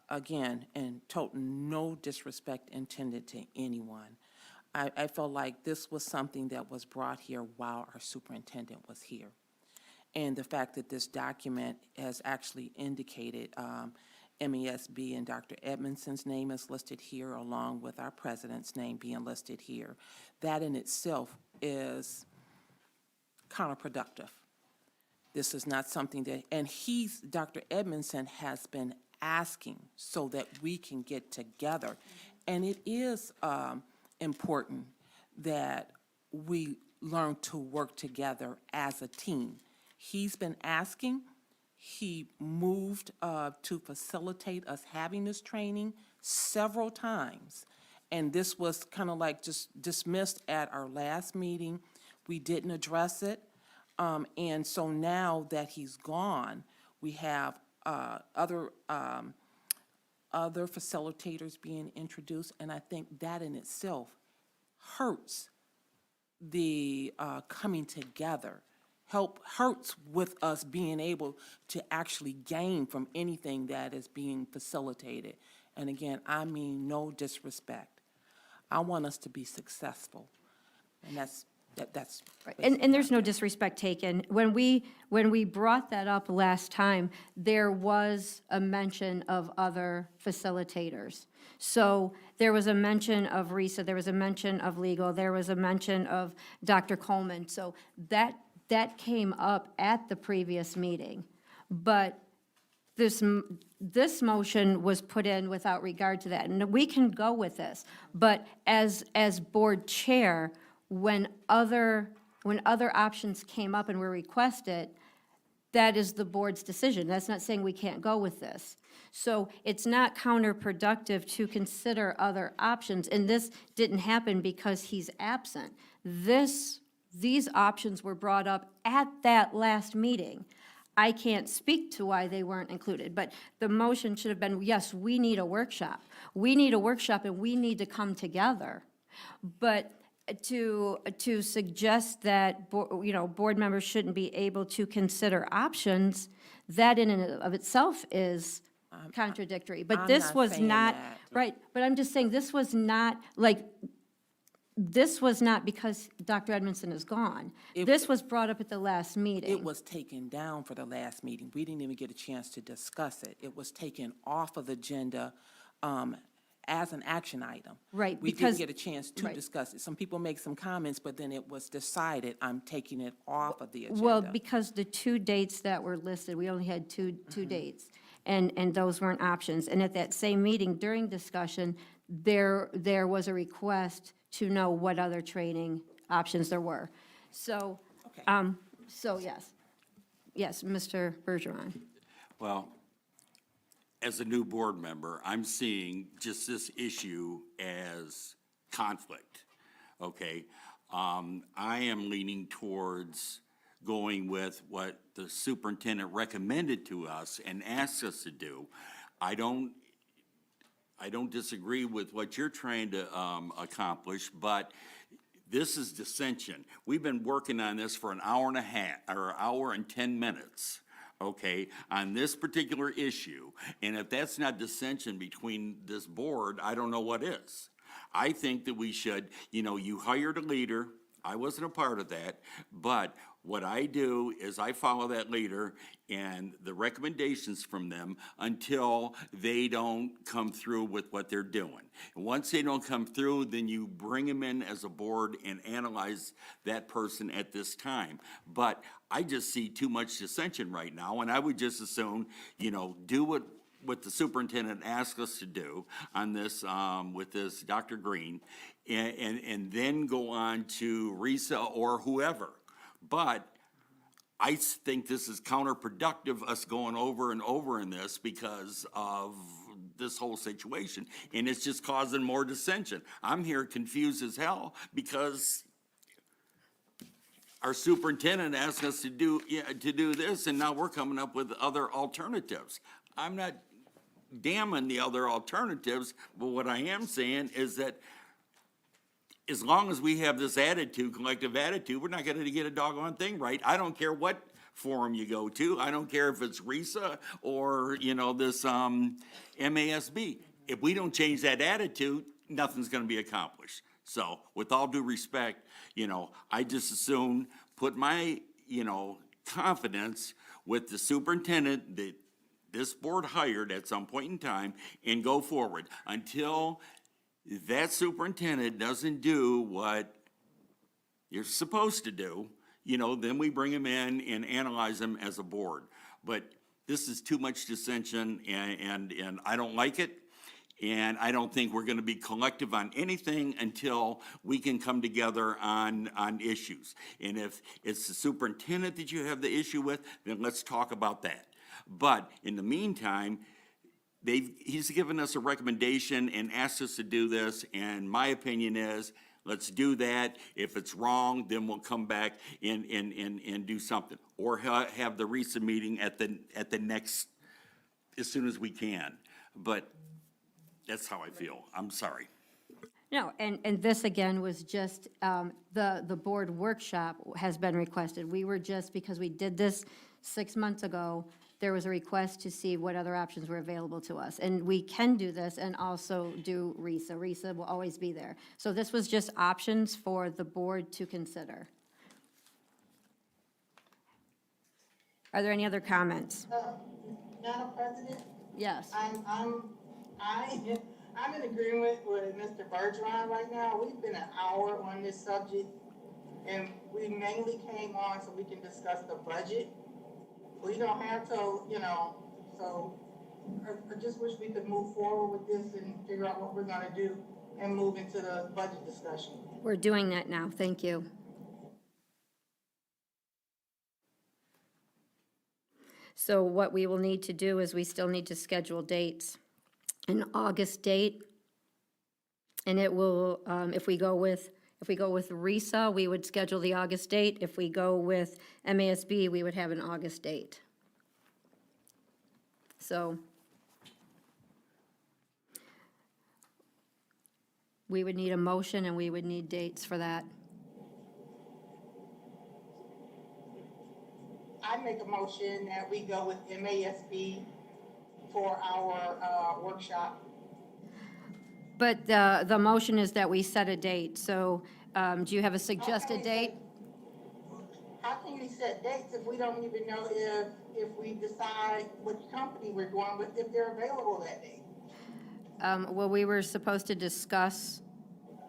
again, and total no disrespect intended to anyone. I felt like this was something that was brought here while our superintendent was here. And the fact that this document has actually indicated MASB and Dr. Edmondson's name is listed here, along with our president's name being listed here, that in itself is counterproductive. This is not something that, and Dr. Edmondson has been asking so that we can get together. And it is important that we learn to work together as a team. He's been asking, he moved to facilitate us having this training several times. And this was kind of like just dismissed at our last meeting. We didn't address it. And so now that he's gone, we have other facilitators being introduced, and I think that in itself hurts the coming together, hurts with us being able to actually gain from anything that is being facilitated. And again, I mean no disrespect. I want us to be successful, and that's That's. Right. And there's no disrespect taken. When we brought that up last time, there was a mention of other facilitators. So there was a mention of RISA, there was a mention of legal, there was a mention of Dr. Coleman. So that came up at the previous meeting. But this motion was put in without regard to that, and we can go with this. But as board chair, when other options came up and were requested, that is the board's decision. That's not saying we can't go with this. So it's not counterproductive to consider other options, and this didn't happen because he's absent. These options were brought up at that last meeting. I can't speak to why they weren't included, but the motion should have been, yes, we need a workshop. We need a workshop and we need to come together. But to suggest that, board members shouldn't be able to consider options, that in and of itself is contradictory. But I'm this not was saying not, that. right, but I'm just saying, this was not because Dr. Edmondson is gone. This was brought up at the last meeting. It was taken down for the last meeting. We didn't even get a chance to discuss it. It was taken off of the agenda as an action item. Right, We because- didn't get a chance to right. discuss it. Some people make some comments, but then it was decided, I'm taking it off of the agenda. Well, because the two dates that were listed, we only had two dates, and those weren't options. And at that same meeting, during discussion, there was a request to know what other training options there were. So, Okay. so yes. Yes, Mr. Bergeron. Well, as a new board member, I'm seeing just this issue as conflict, okay? I am leaning towards going with what the superintendent recommended to us and asked us to do. I don't disagree with what you're trying to accomplish, but this is dissension. We've been working on this for an hour and a half, or an hour and 10 minutes, okay, on this particular issue. And if that's not dissension between this board, I don't know what is. I think that we should, you hired a leader. I wasn't a part of that, but what I do is I follow that leader and the recommendations from them until they don't come through with what they're doing. And once they don't come through, then you bring them in as a board and analyze that person at this time. But I just see too much dissension right now, and I would just assume, do what the superintendent asked us to do on this, with this Dr. Green, and then go on to RISA or whoever. But I think this is counterproductive, us going over and over in this because of this whole situation, and it's just causing more dissension. I'm here confused as hell because our superintendent asked us to do this, and now we're coming up with other alternatives. I'm not damning the other alternatives, but what I am saying is that as long as we have this attitude, collective attitude, we're not gonna get a doggone thing right. I don't care what forum you go to. I don't care if it's RISA or, this, MASB. If we don't change that attitude, nothing's gonna be accomplished. So, with all due respect, I just assume put my, confidence with the superintendent that this board hired at some point in time and go forward until that superintendent doesn't do what you're supposed to do, then we bring him in and analyze him as a board. But this is too much dissension, and I don't like it. And I don't think we're gonna be collective on anything until we can come together on issues. And if it's the superintendent that you have the issue with, then let's talk about that. But in the meantime, he's given us a recommendation and asked us to do this, and my opinion is, let's do that. If it's wrong, then we'll come back and do something. Or have the RISA meeting at the next, as soon as we can. But that's how I feel. I'm sorry. No, and this again was just, the board workshop has been requested. We were just, because we did this 6 months ago, there was a request to see what other options were available to us. And we can do this and also do RISA. RISA will always be there. So this was just options for the board to consider. Are there any other comments? Madam President, Yes. I'm in agreement with Mr. Bergeron right now. We've been an hour on this subject, and we mainly came on so we can discuss the budget. We don't have to, so I just wish we could move forward with this and figure out what we're gonna do and move into the budget discussion. We're doing that now. Thank you. So what we will need to do is we still need to schedule dates. An August date, and it will, if we go with RISA, we would schedule the August date. If we go with MASB, we would have an August date. So we would need a motion and we would need dates for that. I make a motion that we go with MASB for our workshop. But the motion is that we set a date, so do you have a suggested Okay. date? How can we set dates if we don't even know if we decide which company we're going with, if they're available that day? Well, we were supposed to discuss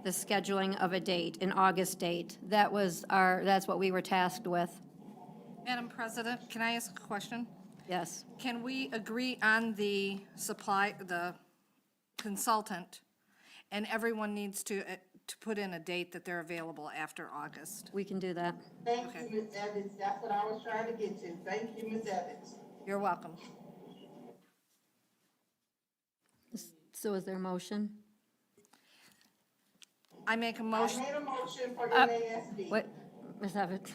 the scheduling of a date, an August date. That's what we were tasked with, Madam President, can I ask a question? yes. Can we agree on the consultant, and everyone needs to put in a date that they're available after August? We can do that. Thank Okay. you, Ms. Evans. That's what I was trying to get to. Thank you, Ms. Evans. You're welcome. So is there a motion? I make a I motion, made a motion for MASB. What, Ms. Evans?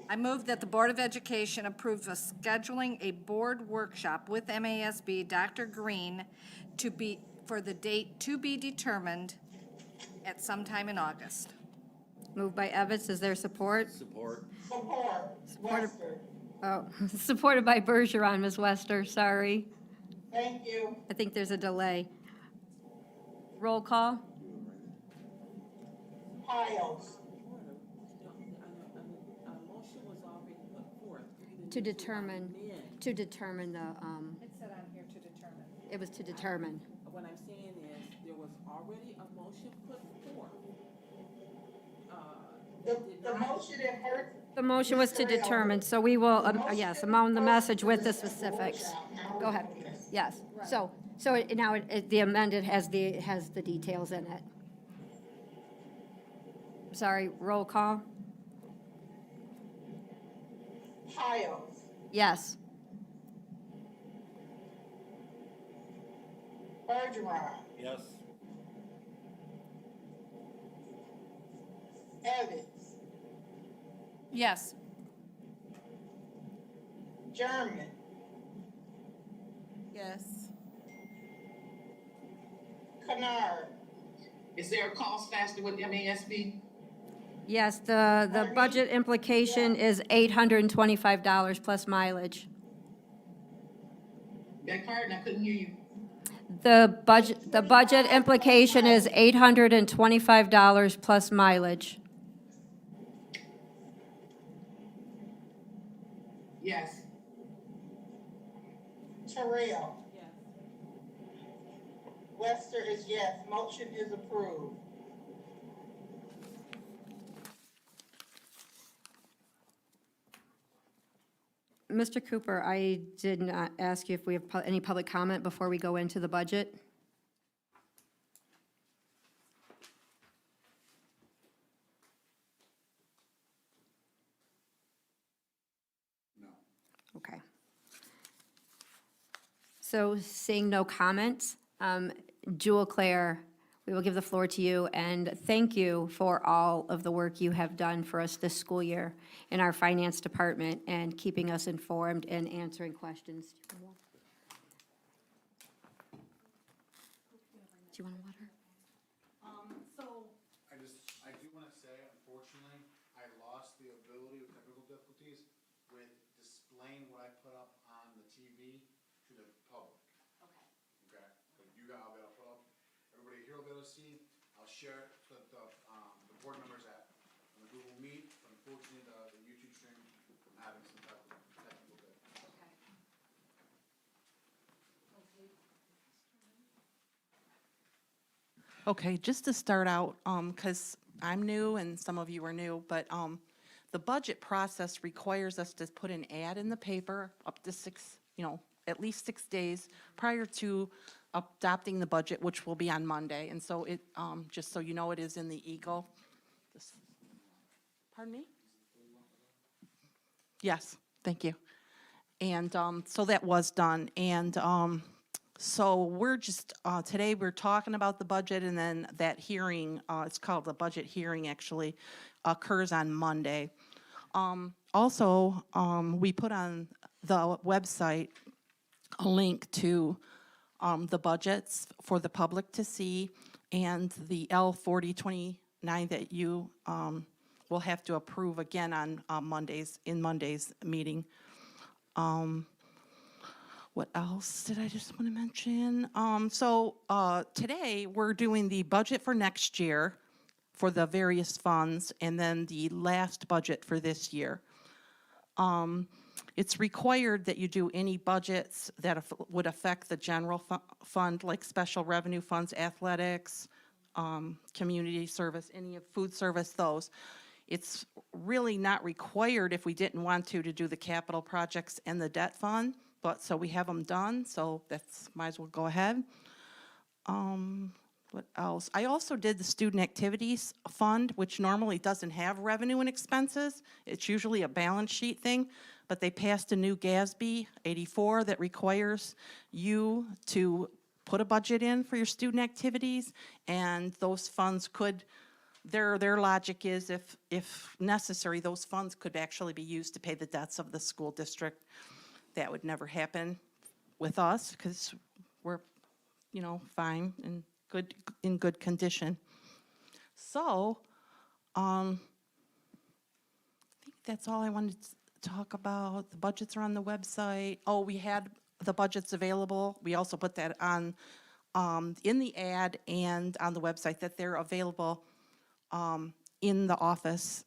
I move that the Board of Education approve of scheduling a board workshop with MASB, Dr. Green, for the date to be determined at some time in August. Moved by Evans, is there support? Support. Support, Wester. Oh, supported by Bergeron, Ms. Wester, sorry. Thank you. I think there's a delay. Roll call? Piles. To determine the, It said on here to determine. it was to determine. What I'm saying is, there was already a motion put forth. The motion in her. The motion was to determine, so we will, yes, amend the message with the specifics. Go ahead, yes. So now the amended has the details in it. Sorry, roll call? Piles. Yes. Bergeron. Yes. Evans. Yes. German. Yes. Kennard. Is there a cost factor with MASB? Yes, the budget implication is $825 plus mileage. Beg pardon, I couldn't hear you. The budget implication is $825 plus mileage. Yes. Terrell. Wester is yes. Motion is approved. Mr. Cooper, I did not ask you if we have any public comment before we go into the budget. No. Okay. So seeing no comments, Jewel Claire, we will give the floor to you, and thank you for all of the work you have done for us this school year in our finance department and keeping us informed and answering questions. Do you want water? I do wanna say, unfortunately, I lost the ability with technical difficulties with displaying what I put up on the TV to the public. Okay, but you guys, I'll be able to put up, everybody here will be able to see, I'll share it so that the board members at, on the Google Meet, unfortunately, the YouTube stream, I'm having some type of technical bit. Okay, just to start out, because I'm new and some of you are new, but the budget process requires us to put an ad in the paper up to 6, at least 6 days prior to adopting the budget, which will be on Monday. And so it, just so you know, it is in the Eagle. Pardon me? Yes, thank you. And so that was done. And so we're just, today we're talking about the budget, and then that hearing, it's called the budget hearing actually, occurs on Monday. Also, we put on the website a link to the budgets for the public to see, and the L4029 that you will have to approve again on Monday's meeting. What else did I just want to mention? So today, we're doing the budget for next year for the various funds, and then the last budget for this year. It's required that you do any budgets that would affect the general fund, like special revenue funds, athletics, community service, any of food service, those. It's really not required if we didn't want to do the capital projects and the debt fund, but so we have them done, so that's, might as well go ahead. What else? I also did the student activities fund, which normally doesn't have revenue and expenses. It's usually a balance sheet thing, but they passed a new GASB 84 that requires you to put a budget in for your student activities, and those funds could, their logic is if necessary, those funds could actually be used to pay the debts of the school district. That would never happen with us because we're, fine and in good condition. So, I think that's all I wanted to talk about. The budgets are on the website. Oh, we had the budgets available. We also put that on in the ad and on the website that they're available in the office.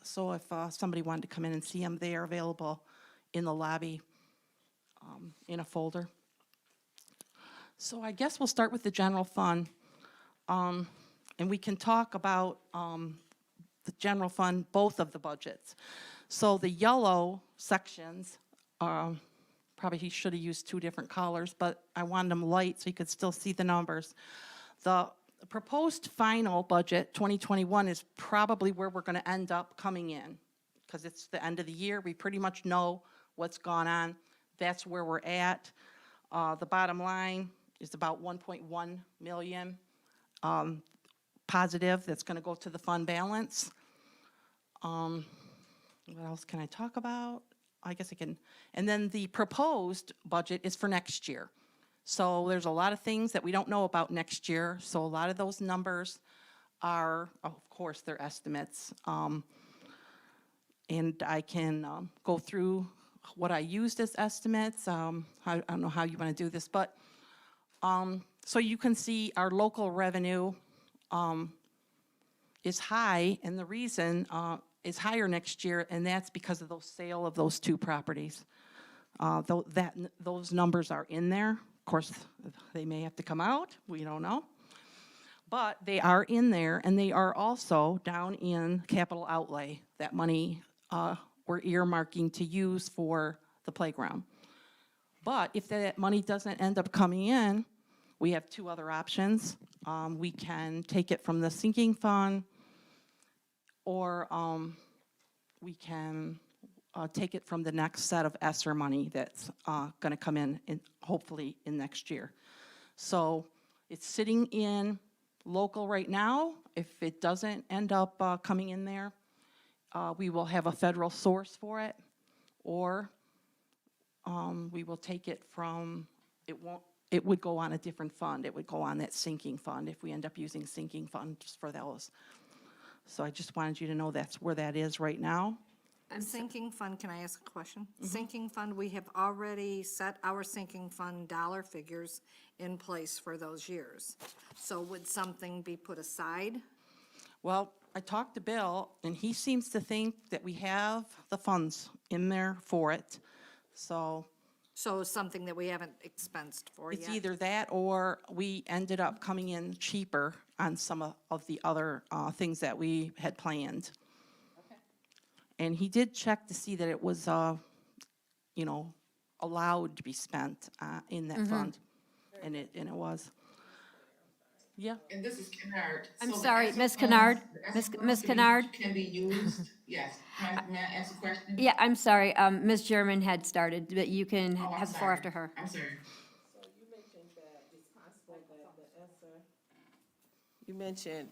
So if somebody wanted to come in and see them, they are available in the lobby in a folder. So I guess we'll start with the general fund. And we can talk about the general fund, both of the budgets. So the yellow sections, probably he should have used 2 different colors, but I wanted them light so you could still see the numbers. The proposed final budget, 2021, is probably where we're going to end up coming in because it's the end of the year. We pretty much know what's gone on. That's where we're at. The bottom line is about 1.1 million positive that's going to go to the fund balance. What else can I talk about? I guess I can. And then the proposed budget is for next year. So there's a lot of things that we don't know about next year. So a lot of those numbers are, of course, they're estimates. And I can go through what I used as estimates. I don't know how you want to do this, but so you can see our local revenue is high, and the reason is higher next year, and that's because of those sale of those 2 properties. Those numbers are in there. Of course, they may have to come out. We don't know. But they are in there, and they are also down in capital outlay. That money we're earmarking to use for the playground. But if that money doesn't end up coming in, we have 2 other options. We can take it from the sinking fund, or we can take it from the next set of ESSER money that's going to come in hopefully in next year. So it's sitting in local right now. If it doesn't end up coming in there, we will have a federal source for it, or we will take it from, it would go on a different fund. It would go on that sinking fund if we end up using sinking funds for those. So I just wanted you to know that's where that is right now. Sinking fund, can I ask a question? Sinking fund, we have already set our sinking fund dollar figures in place for those years. So would something be put aside? Well, I talked to Bill, and he seems to think that we have the funds in there for it. So So something that we haven't expensed for yet? it's either that or we ended up coming in cheaper on some of the other things that we had planned. And he did check to see that it was, you know, allowed to be spent in that fund. And it was. Yeah. And this is Kennard. I'm So the sorry, ESSER Ms. funds- Kennard, the ESSER Ms. funds Kennard? Can be used, yes. May I ask a question? Yeah, I'm sorry, Ms. German had started, but you can Oh, I'm have the floor sorry. after her. I'm sorry. So you mentioned that it's possible that the ESSER. You mentioned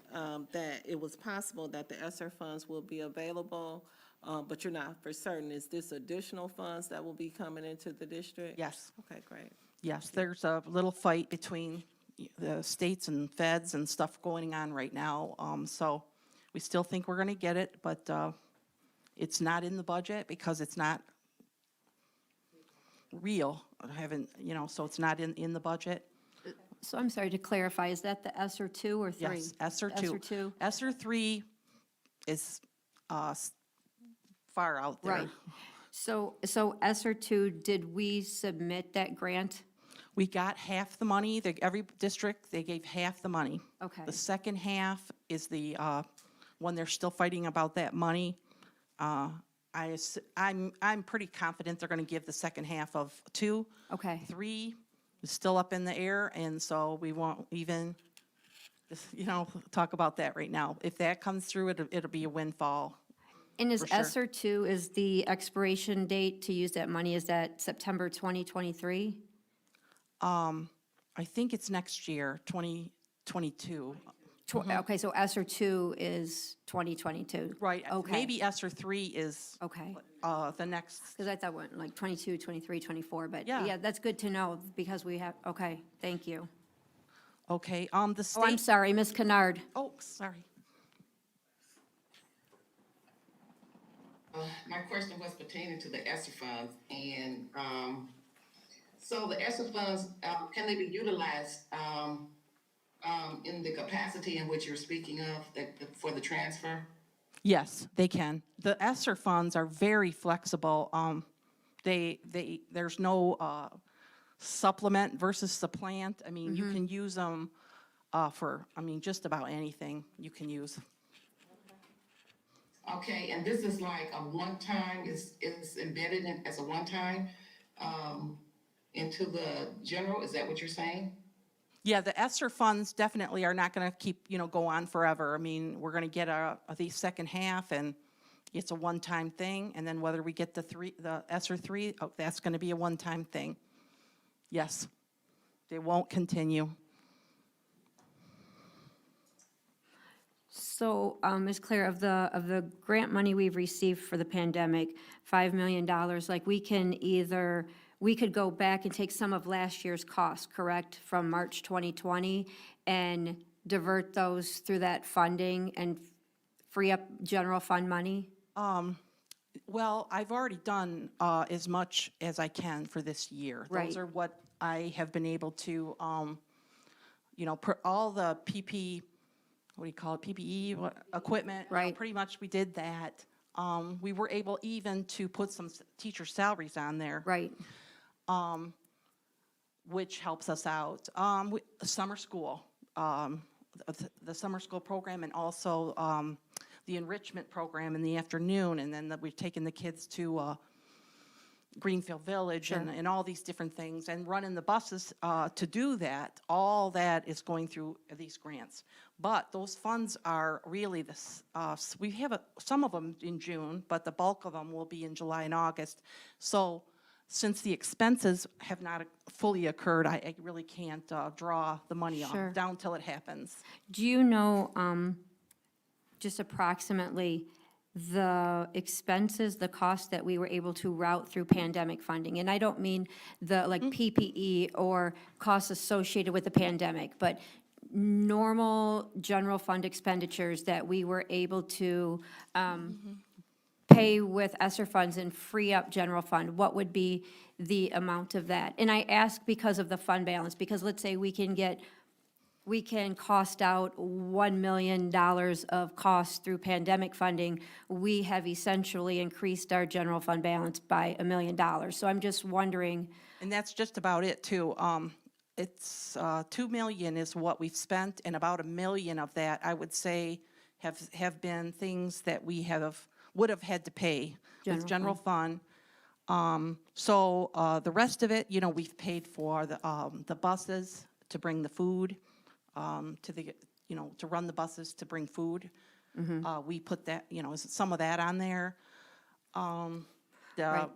that it was possible that the ESSER funds will be available, but you're not for certain. Is this additional funds that will be coming into the district? Yes. Okay, great. Yes, there's a little fight between the states and feds and stuff going on right now. So we still think we're going to get it, but it's not in the budget because it's not real. I haven't, you know, so it's not in the budget. So I'm sorry to clarify, is that the ESSER 2 or 3? Yes, ESSER 2. ESSER 2, ESSER 3 is far out there. right. So ESSER 2, did we submit that grant? We got half the money, every district, they gave half the money. Okay. The second half is the one they're still fighting about that money. I'm pretty confident they're going to give the second half of 2. Okay. 3 is still up in the air, and so we won't even, you know, talk about that right now. If that comes through, it'll be a windfall. And is For sure. ESSER 2, is the expiration date to use that money, is that September 2023? I think it's next year, 2022. Okay, so ESSER 2 is 2022? Right, Okay. maybe ESSER 3 is Okay. the next. Because I thought went like 22, 23, 24, but Yeah. yeah, that's good to know because we have, okay, thank you. Okay, the Oh, I'm state, sorry, Ms. Kennard. oh, sorry. My question was pertaining to the ESSER funds, and, so the ESSER funds, can they be utilized, in the capacity in which you're speaking of, for the transfer? Yes, they can. The ESSER funds are very flexible. There's no supplement versus supplant. I mean, you can use them for, I mean, just about anything you can use. Okay, and this is like a one-time, is embedded in, as a one-time, into the general, is that what you're saying? Yeah, the ESSER funds definitely are not going to keep, you know, go on forever. I mean, we're going to get the second half, and it's a one-time thing. And then whether we get the ESSER 3, that's going to be a one-time thing. Yes, they won't continue. So, Ms. Claire, of the grant money we've received for the pandemic, $5 million, like we could go back and take some of last year's costs, correct, from March 2020, and divert those through that funding and free up general fund money? Well, I've already done as much as I can for this year. Right. Those are what I have been able to, you know, all the what do you call it, PPE equipment. Right. Pretty much we did that. We were able even to put some teacher salaries on there. Right, Which helps us out. Summer school, the summer school program, and also the enrichment program in the afternoon, and then we've taken the kids to Greenfield Village and all these different things, and running the buses to do that. All that is going through these grants. But those funds are really we have some of them in June, but the bulk of them will be in July and August. So since the expenses have not fully occurred, I really can't draw the money Sure. down till it happens. do you know, just approximately, the expenses, the cost that we were able to route through pandemic funding? And I don't mean the, like, PPE or costs associated with the pandemic, but normal general fund expenditures that we were able to pay with ESSER funds and free up general fund, what would be the amount of that? And I ask because of the fund balance, because let's say we can cost out $1 million of costs through pandemic funding. We have essentially increased our general fund balance by $1 million. So I'm just wondering, And that's just about it, too. It's, 2 million is what we've spent, and about 1 million of that, I would say, have been things that we would have had to pay with general fund. So, the rest of it, you know, we've paid for the buses to bring the food, to the, you know, to run the buses to bring food. We put that, you know, some of that on there. The Right.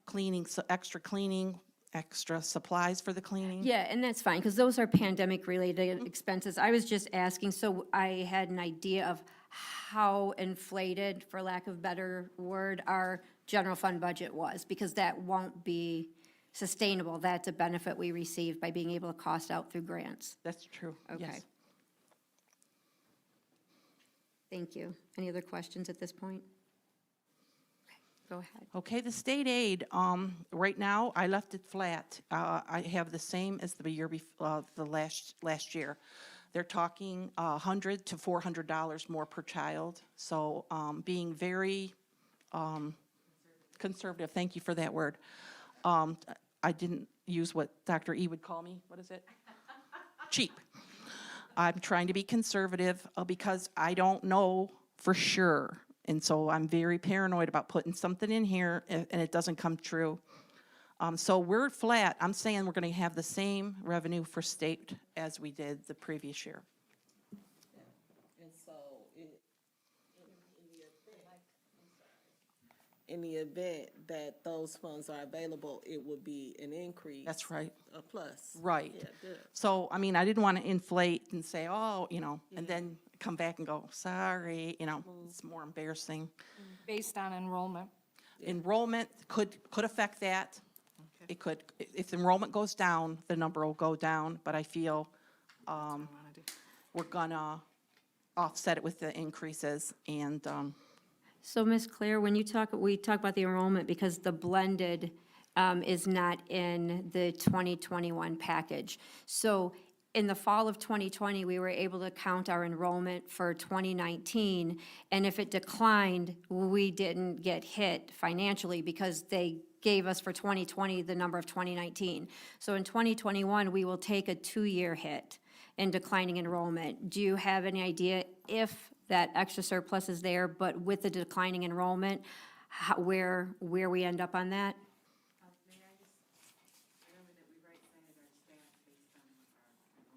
Cleaning, so extra cleaning, extra supplies for the cleaning. yeah, and that's fine, because those are pandemic-related expenses. I was just asking, so I had an idea of how inflated, for lack of a better word, our general fund budget was, because that won't be sustainable. That's a benefit we receive by being able to cost out through grants. That's true, Okay. yes. Thank you. Any other questions at this point? Okay, go ahead. Okay, the state aid, right now, I left it flat. I have the same as the year the last year. They're talking $100 to $400 more per child. So, being very conservative, thank you for that word. I didn't use what Dr. E would call me, what is it? Cheap. I'm trying to be conservative because I don't know for sure. And so I'm very paranoid about putting something in here and it doesn't come true. So we're flat. I'm saying we're going to have the same revenue for state as we did the previous year. And so in the event that those funds are available, it would be an increase. That's right. A plus. Right. Yeah, good. So, I mean, I didn't want to inflate and say, oh, you know, and then come back and go, sorry, you know, it's more embarrassing. Based on enrollment. Enrollment could affect that. It could, if enrollment goes down, the number will go down, but I feel we're gonna offset it with the increases and, So, Ms. Claire, when we talk about the enrollment, because the blended is not in the 2021 package. So in the fall of 2020, we were able to count our enrollment for 2019, and if it declined, we didn't get hit financially because they gave us for 2020 the number of 2019. So in 2021, we will take a 2-year hit in declining enrollment. Do you have any idea if that extra surplus is there, but with the declining enrollment, where we end up on that?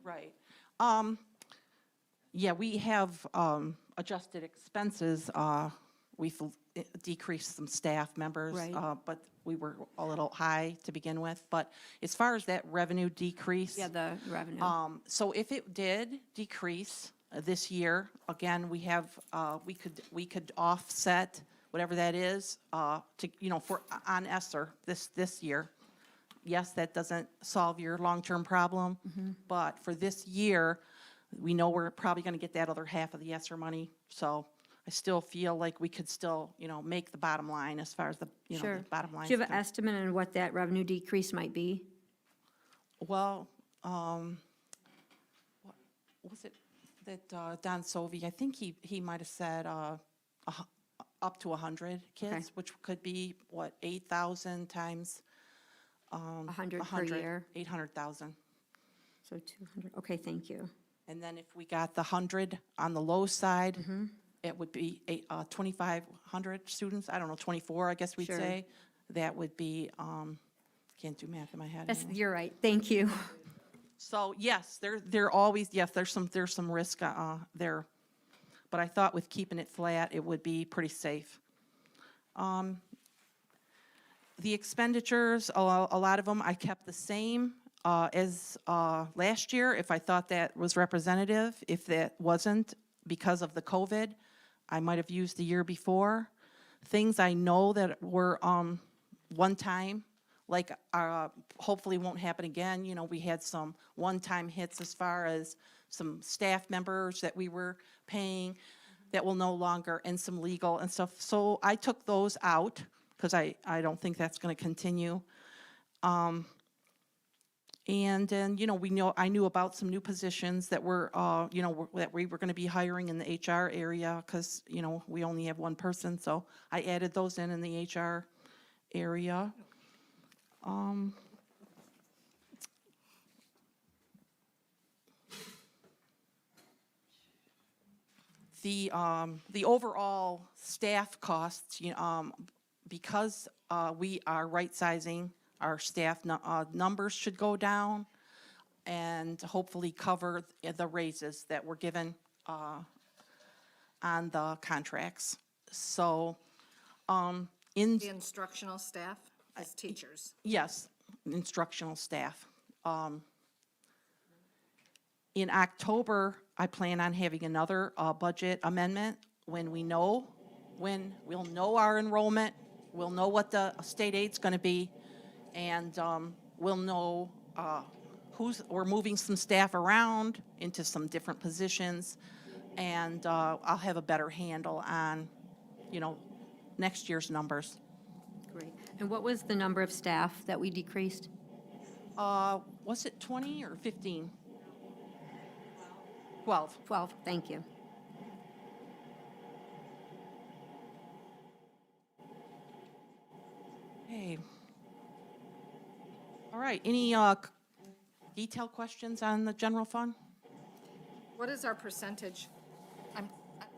right. Yeah, we have adjusted expenses. We've decreased some staff members. Right. But we were a little high to begin with. But as far as that revenue decrease. Yeah, the revenue. So if it did decrease this year, again, we have, we could offset whatever that is, to, you know, on ESSER this year. Yes, that doesn't solve your long-term problem, but for this year, we know we're probably gonna get that other half of the ESSER money. So I still feel like we could still, you know, make the bottom line as far as the, you know, Sure. the bottom line. Do you have an estimate on what that revenue decrease might be? Well, what was it that Don Sovey, I think he might have said up to 100 kids, Okay. which could be, what, 8,000 times 100 per year? 800,000. So 200, okay, thank you. And then if we got the 100 on the low side, Mm-hmm. it would be 2,500 students, I don't know, 24, I guess we'd Sure. say. That would be, can't do math in my head. That's, anymore. you're right, thank you. So, yes, there always, yes, there's some risk there. But I thought with keeping it flat, it would be pretty safe. The expenditures, a lot of them, I kept the same as last year, if I thought that was representative. If that wasn't, because of the COVID, I might have used the year before. Things I know that were one time, like hopefully won't happen again. You know, we had some one-time hits as far as some staff members that we were paying. that will no longer, and some legal and stuff. So I took those out because I don't think that's going to continue. And then, I knew about some new positions that were, that we were going to be hiring in the HR area because, we only have one person. So I added those in the HR area. The overall staff costs, because we are right-sizing, our staff numbers should go down and hopefully cover the raises that were given on the contracts. So, in, The instructional staff as teachers. yes, instructional staff. In October, I plan on having another budget amendment when we'll know our enrollment, we'll know what the state aid's going to be, and we'll know we're moving some staff around into some different positions, and I'll have a better handle on, next year's numbers. Great. And what was the number of staff that we decreased? Was it 20 or 15? 12. 12, thank you. Hey. All right, any detailed questions on the general fund? What is our percentage? I'm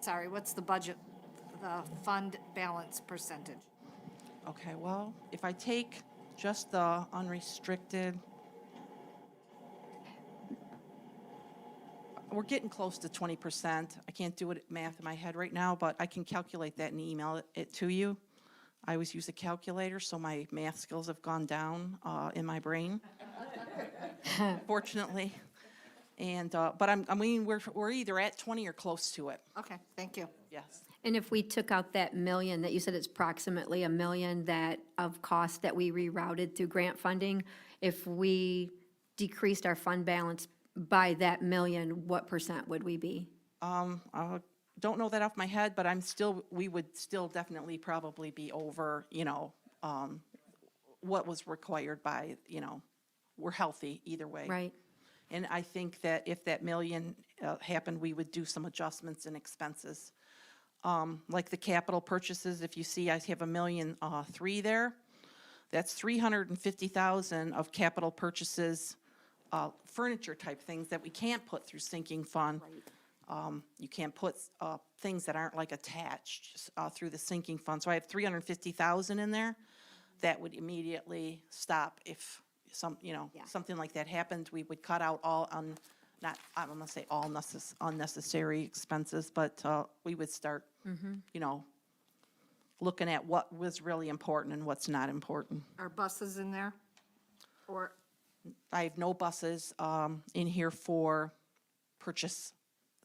sorry, what's the budget, the fund balance percentage? Okay, well, if I take just the unrestricted, we're getting close to 20%. I can't do it math in my head right now, but I can calculate that and email it to you. I always use a calculator, so my math skills have gone down in my brain, fortunately. And, but we're either at 20 or close to it, Okay, thank you. yes. And if we took out that million, that you said it's approximately $1 million that of cost that we rerouted through grant funding, if we decreased our fund balance by that million, what percent would we be? I don't know that off my head, but we would still definitely probably be over, what was required by, we're healthy either way. Right? And I think that if that million happened, we would do some adjustments in expenses. Like the capital purchases, if you see, I have $1.3 million there. That's $350,000 of capital purchases, furniture type things that we can't put through sinking fund. You can't put things that aren't like attached through the sinking fund. So I have $350,000 in there. That would immediately stop if something like that happened. We would cut out all I'm gonna say all unnecessary expenses, but we would start, looking at what was really important and what's not important. Are buses in there? Or, I have no buses in here for purchase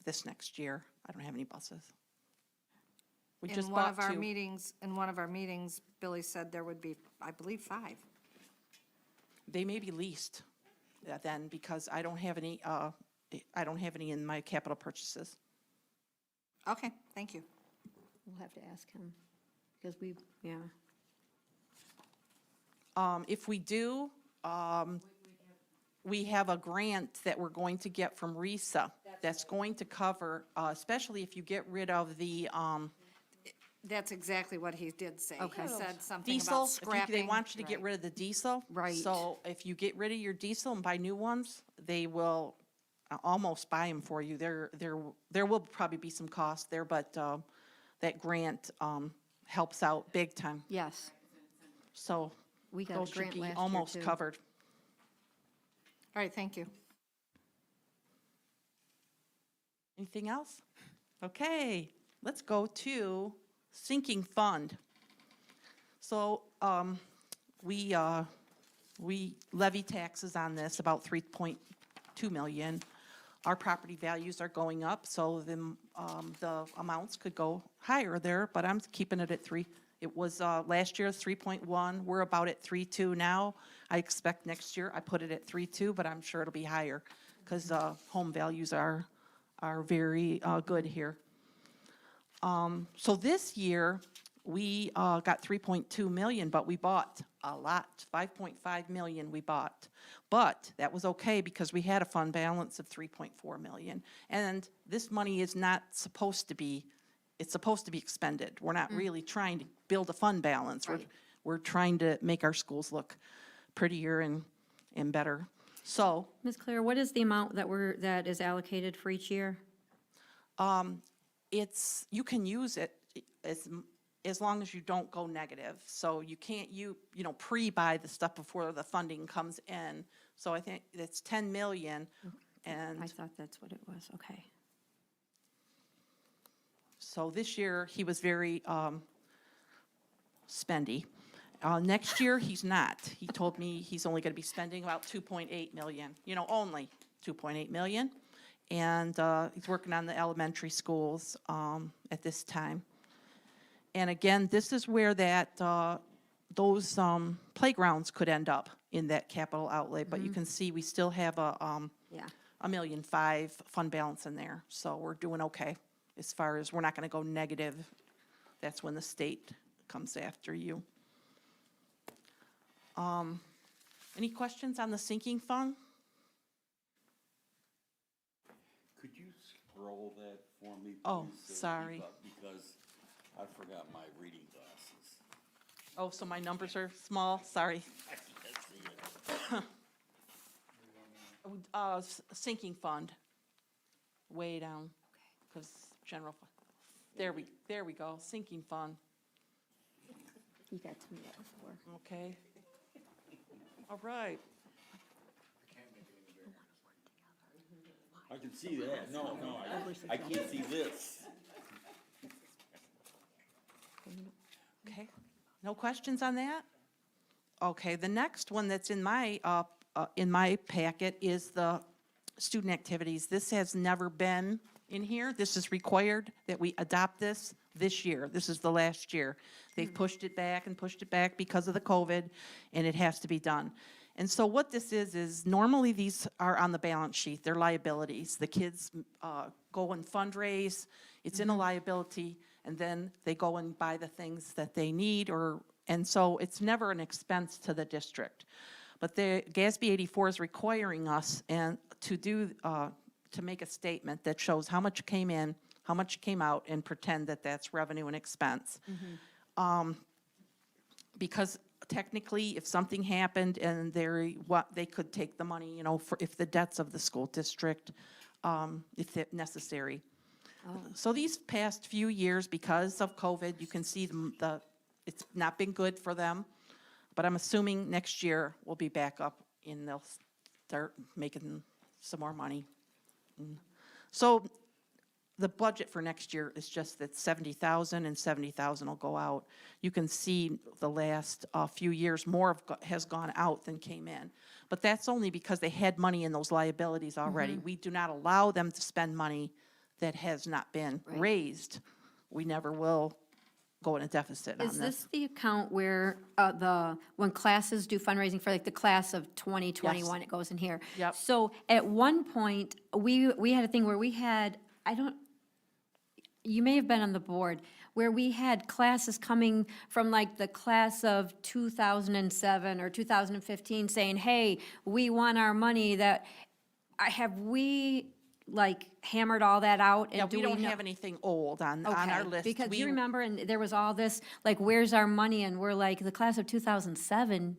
this next year. I don't have any buses. We just in one bought of our two. meetings, Billy said there would be, I believe, 5. They may be leased then because I don't have any in my capital purchases. Okay, thank you. We'll have to ask him, because yeah. If we do, we have a grant that we're going to get from RISA that's going to cover, especially if you get rid of the That's exactly what he did say. Okay. He said something diesel. about scrapping. They want you to get Right. rid of the diesel. Right. So if you get rid of your diesel and buy new ones, they will almost buy them for you. There will probably be some cost there, but that grant helps out big time. Yes, So we got those a should grant be last year, almost too. covered. All right, thank you. Anything else? Okay, let's go to sinking fund. So we levy taxes on this, about 3.2 million. Our property values are going up, so the amounts could go higher there, but I'm keeping it at 3. It was last year 3.1. We're about at 3.2 now. I expect next year I put it at 3.2, but I'm sure it'll be higher because home values are very good here. So this year, we got 3.2 million, but we bought a lot, 5.5 million we bought. But that was okay because we had a fund balance of 3.4 million. And this money is not supposed to be, it's supposed to be expended. We're not really trying to build a fund balance. We're trying to make our schools look prettier and better. So, Ms. Claire, what is the amount that is allocated for each year? you can use it as long as you don't go negative. So you can't, pre-buy the stuff before the funding comes in. So I think it's 10 million, and I thought that's what it was, okay. so this year, he was very spendy. Next year, he's not. He told me he's only going to be spending about 2.8 million, only 2.8 million. And he's working on the elementary schools at this time. And again, this is where those playgrounds could end up in that capital outlay. But you can see we still have a Yeah. $1.5 million fund balance in there. So we're doing okay as far as we're not going to go negative. That's when the state comes after you. Any questions on the sinking fund? Could you scroll that for me, please? Oh, so sorry. keep up, because I forgot my reading glasses. Oh, so my numbers are small, sorry. I can't see it. Sinking fund, way down, because general, there we go, sinking fund, You got to me that before. okay. All right, I can see that. No, I can't see this. okay. No questions on that? Okay, the next one that's in my packet is the student activities. This has never been in here. This is required that we adopt this year. This is the last year. They've pushed it back and pushed it back because of the COVID, and it has to be done. And so what this is normally these are on the balance sheet. They're liabilities. The kids go and fundraise. It's in a liability, and then they go and buy the things that they need, and so it's never an expense to the district. But the GASB 84 is requiring us to make a statement that shows how much came in, how much came out, and pretend that that's revenue and expense. Because technically, if something happened and they could take the money, if the debts of the school district, if necessary. So these past few years, because of COVID, you can see it's not been good for them. But I'm assuming next year we'll be back up and they'll start making some more money. So the budget for next year is just that 70,000 and 70,000 will go out. You can see the last few years more has gone out than came in. But that's only because they had money in those liabilities already. We do not allow them to spend money that has not been raised. We never will go in a deficit on this. Is this the account where when classes do fundraising for like the class of 2021, Yes. it goes in here? Yep. So at one point, we had a thing where we had, you may have been on the board, where we had classes coming from like the class of 2007 or 2015 saying, hey, we want our money have we like hammered all that out? And Yeah, do we don't know- have anything old on our Okay, list. because We- you remember, and there was all this, like, where's our money? And we're like, the class of 2007,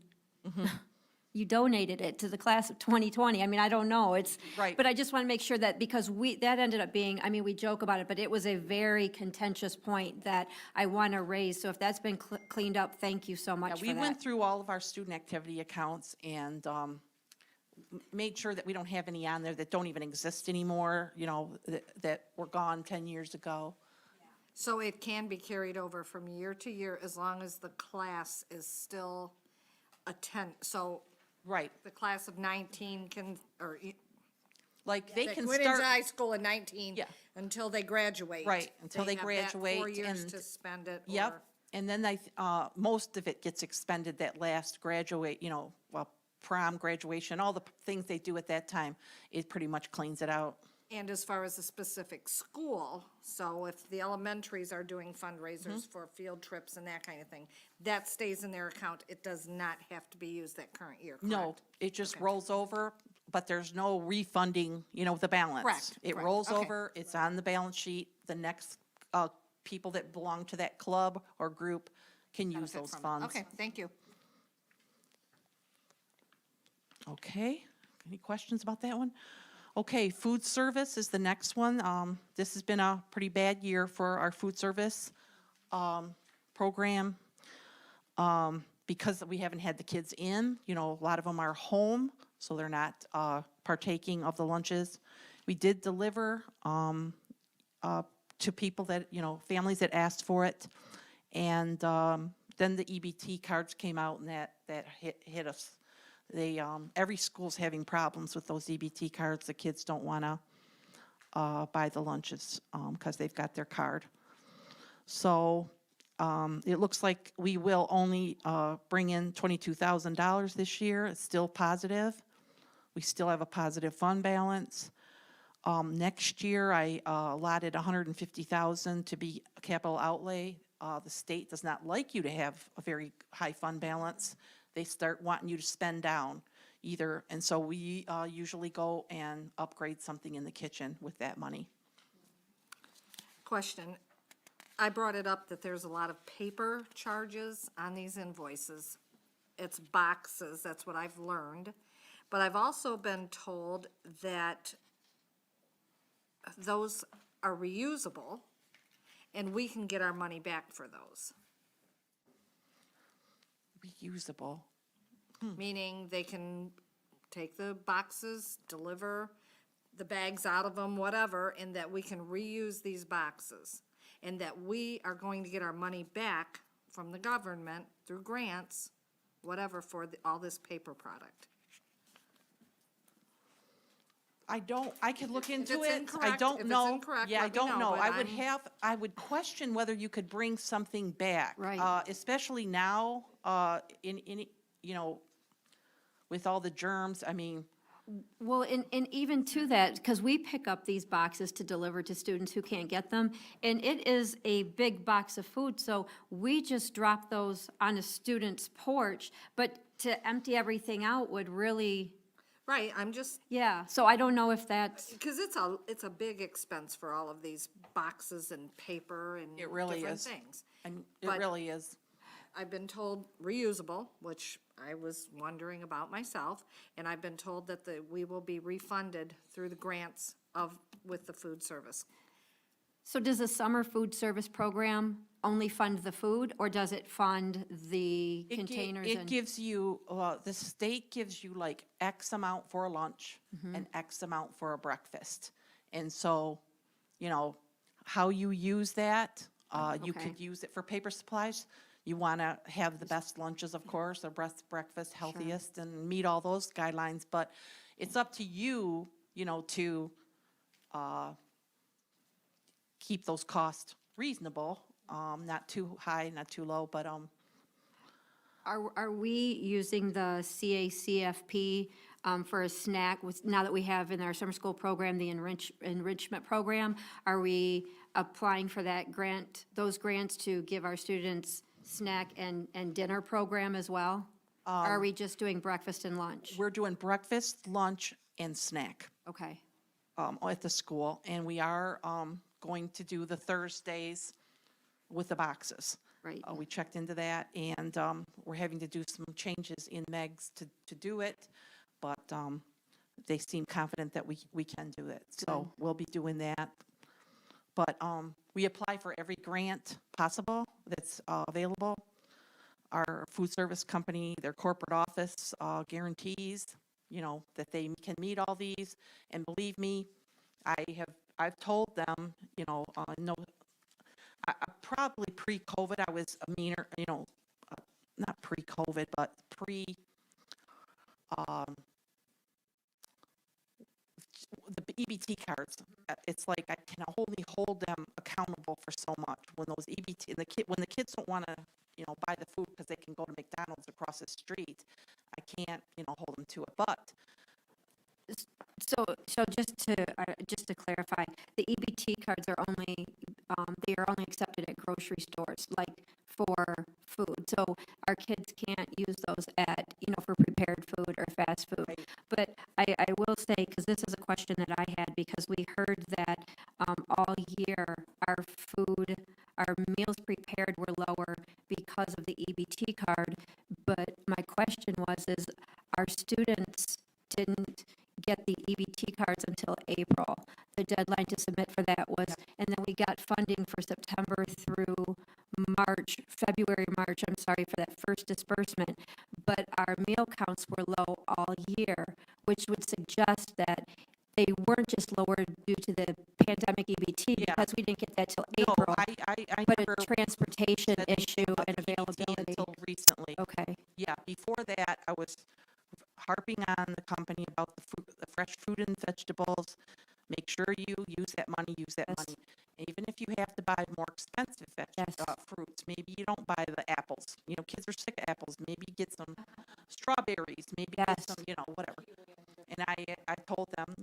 you donated it to the class of 2020. I mean, I don't know, Right. But I just want to make sure that, because that ended up being, we joke about it, but it was a very contentious point that I want to raise. So if that's been cleaned up, thank you so Yeah, much for we went that. through all of our student activity accounts and made sure that we don't have any on there that don't even exist anymore, that were gone 10 years ago. So it can be carried over from year to year as long as the class is still so Right, the class of 19 can, or like they that can went into start, high school in 19. Yeah. Until they graduate. Right, until they have that 4 graduate years and- to spend it. yep. or- And then most of it gets expended that last graduate, prom, graduation, all the things they do at that time, it pretty much cleans it out. And as far as a specific school, so if the elementaries are doing fundraisers for field trips and that kind of thing, that stays in their account. It does not have to be used that current year, correct? No, it just Okay. rolls over, but there's no refunding, the balance. Correct, It correct, rolls okay. over, it's on the balance sheet. The next people that belong to that club or group can use Benefit those from it. funds. Okay, thank you. Okay, any questions about that one? Okay, food service is the next one. This has been a pretty bad year for our food service program. Because we haven't had the kids in, a lot of them are home, so they're not partaking of the lunches. We did deliver to people that, families that asked for it. And then the EBT cards came out and that hit us. Every school's having problems with those EBT cards. The kids don't want to buy the lunches because they've got their card. So it looks like we will only bring in $22,000 this year. It's still positive. We still have a positive fund balance. Next year, I allotted $150,000 to be a capital outlay. The state does not like you to have a very high fund balance. They start wanting you to spend down either, and so we usually go and upgrade something in the kitchen with that money. Question. I brought it up that there's a lot of paper charges on these invoices. It's boxes, that's what I've learned. But I've also been told that those are reusable and we can get our money back for those. Reusable. Meaning they can take the boxes, deliver the bags out of them, whatever, and that we can reuse these boxes. And that we are going to get our money back from the government through grants, whatever, for all this paper product. I could look into it's it. I incorrect- don't if it's know. incorrect, Yeah, I let me don't know, know. but I would question whether you could bring something back. Right. Especially now, with all the germs, Well, and even to that, because we pick up these boxes to deliver to students who can't get them, and it is a big box of food, so we just drop those on a student's porch, but to empty everything out would really, Right, I'm just, yeah, so I don't know if that's, because it's a big expense for all of these boxes and paper and It really different is. things. it But- really is. I've been told reusable, which I was wondering about myself, and I've been told that we will be refunded through the grants with the food service. so does the summer food service program only fund the food, or does it fund the containers It and? gives you, the state gives you like X amount for a lunch and X amount for a breakfast. And so, how you use that, you Okay. could use it for paper supplies. You want to have the best lunches, of course, the best breakfast, healthiest, and meet all those guidelines. But it's up to you, to keep those costs reasonable, not too high, not too low, but Are we using the CACFP for a snack, now that we have in our summer school program, the enrichment program? Are we applying for those grants to give our students snack and dinner program as well? Or are we just doing breakfast and lunch? we're doing breakfast, lunch, and snack. Okay, At the school, and we are going to do the Thursdays with the boxes. right. We checked into that, and we're having to do some changes in MEGS to do it, but they seem confident that we can do it. So we'll be doing that. But we apply for every grant possible that's available. Our food service company, their corporate office guarantees, that they can meet all these. And believe me, I've told them, no, probably pre-COVID, I was a meaner, not pre-COVID, but the EBT cards. It's like I can only hold them accountable for so much. When those EBT, when the kids don't want to, buy the food because they can go to McDonald's across the street, I can't, hold them to it. But So just to clarify, the EBT cards are only, they are only accepted at grocery stores, like for food. So our kids can't use those at, for prepared food or fast food. But I will say, because this is a question that I had, because we heard that all year our meals prepared were lower because of the EBT card. But my question is our students didn't get the EBT cards until April. The deadline to submit for that was, and then we got funding for September through February, March, for that first disbursement. But our meal counts were low all year, which would suggest that they weren't just lowered due to the pandemic EBT, because we didn't get that till No, April. I But never a transportation said anything issue about and the EBT availability. until recently. Okay, Yeah, before that, I was harping on the company about the fresh fruit and vegetables. Make sure you use that money, Yes. money. Even if you have to buy more expensive Yes. fruits, maybe you don't buy the apples. Kids are sick of apples. Maybe get some strawberries, maybe get Yes. some, whatever. And I told them,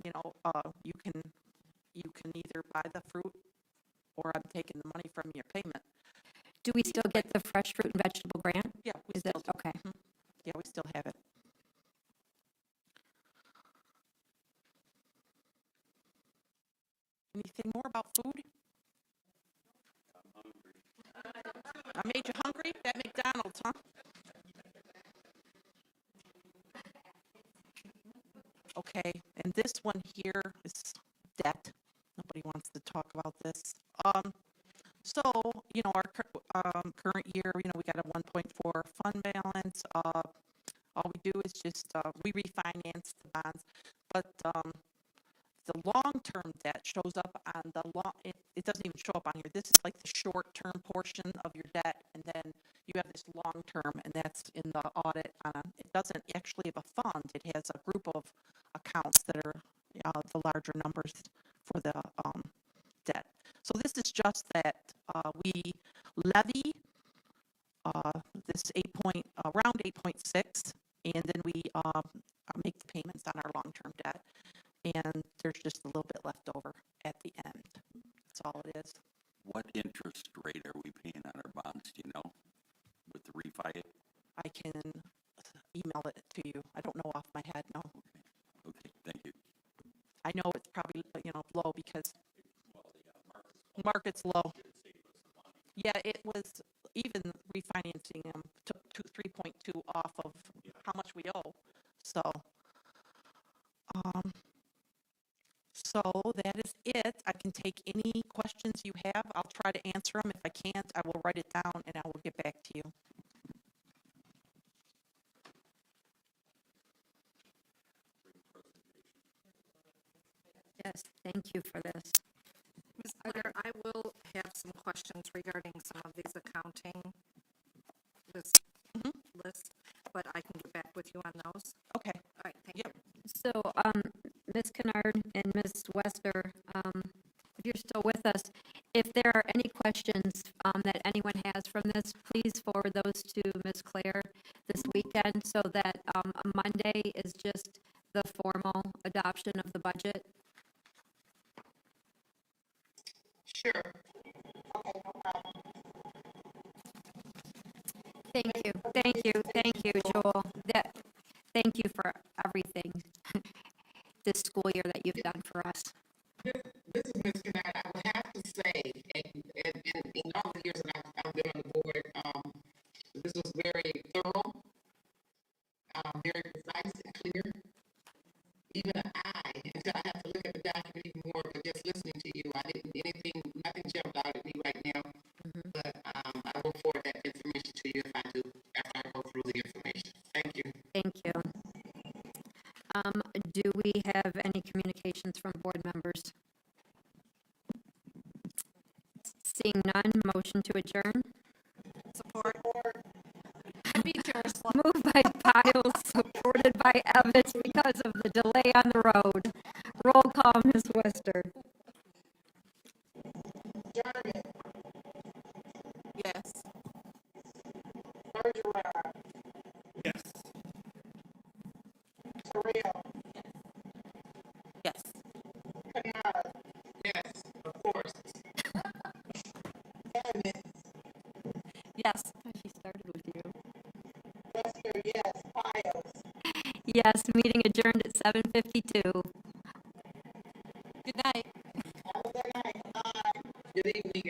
you can either buy the fruit or I'm taking the money from your payment. do we still get the fresh fruit and vegetable grant? Yeah, we Is still it, okay. Yeah, we still have it. Anything more about food? I made you hungry? That McDonald's, huh? Okay, and this one here is debt. Nobody wants to talk about this. So, our current year, we got a 1.4 fund balance. All we do is just, we refinance the bonds, but, the long-term debt shows up on it doesn't even show up on here. This is like the short-term portion of your debt, and then you have this long-term, and that's in the audit. It doesn't actually have a fund. It has a group of accounts that are the larger numbers for the debt. So this is just that we levy this around 8.6, and then we make the payments on our long-term debt. And there's just a little bit left over at the end. That's all it is. What interest rate are we paying on our bonds, do you know, with the refi? I can email it to you. I don't know off my head, no. Okay, thank you. I know it's probably, low because market's low. Yeah, it was, even refinancing them took 3.2 off of how much we owe. So that is it. I can take any questions you have. I'll try to answer them. If I can't, I will write it down and I will get back to you. Yes, thank you for this. Ms. Claire, I will have some questions regarding some of these accounting, this list, but I can get back with you on those. Okay. All right, thank you. So, Ms. Kennard and Ms. Wester, if you're still with us, if there are any questions that anyone has from this, please forward those to Ms. Claire this weekend so that Monday is just the formal adoption of the budget. Sure. Thank you, Joel. Thank you for everything this school year that you've done for us. This is Ms. Kennard. I would have to say, and in all the years that I've been on the board, this was very thorough, very precise and clear. Even until I have to look at the document even more, but just listening to you, nothing jumped out at me right now. But I will forward that information to you after I go through the information. Thank you. Thank you. Do we have any communications from board members? Seeing none, motion to adjourn. Support. Moved by Piles, supported by Evans because of the delay on the road. Roll call, Ms. Wester. Jeremy, Yes. Bergeron. Yes. Terrell, Yes, meeting adjourned at 7:52. Good night. Good evening,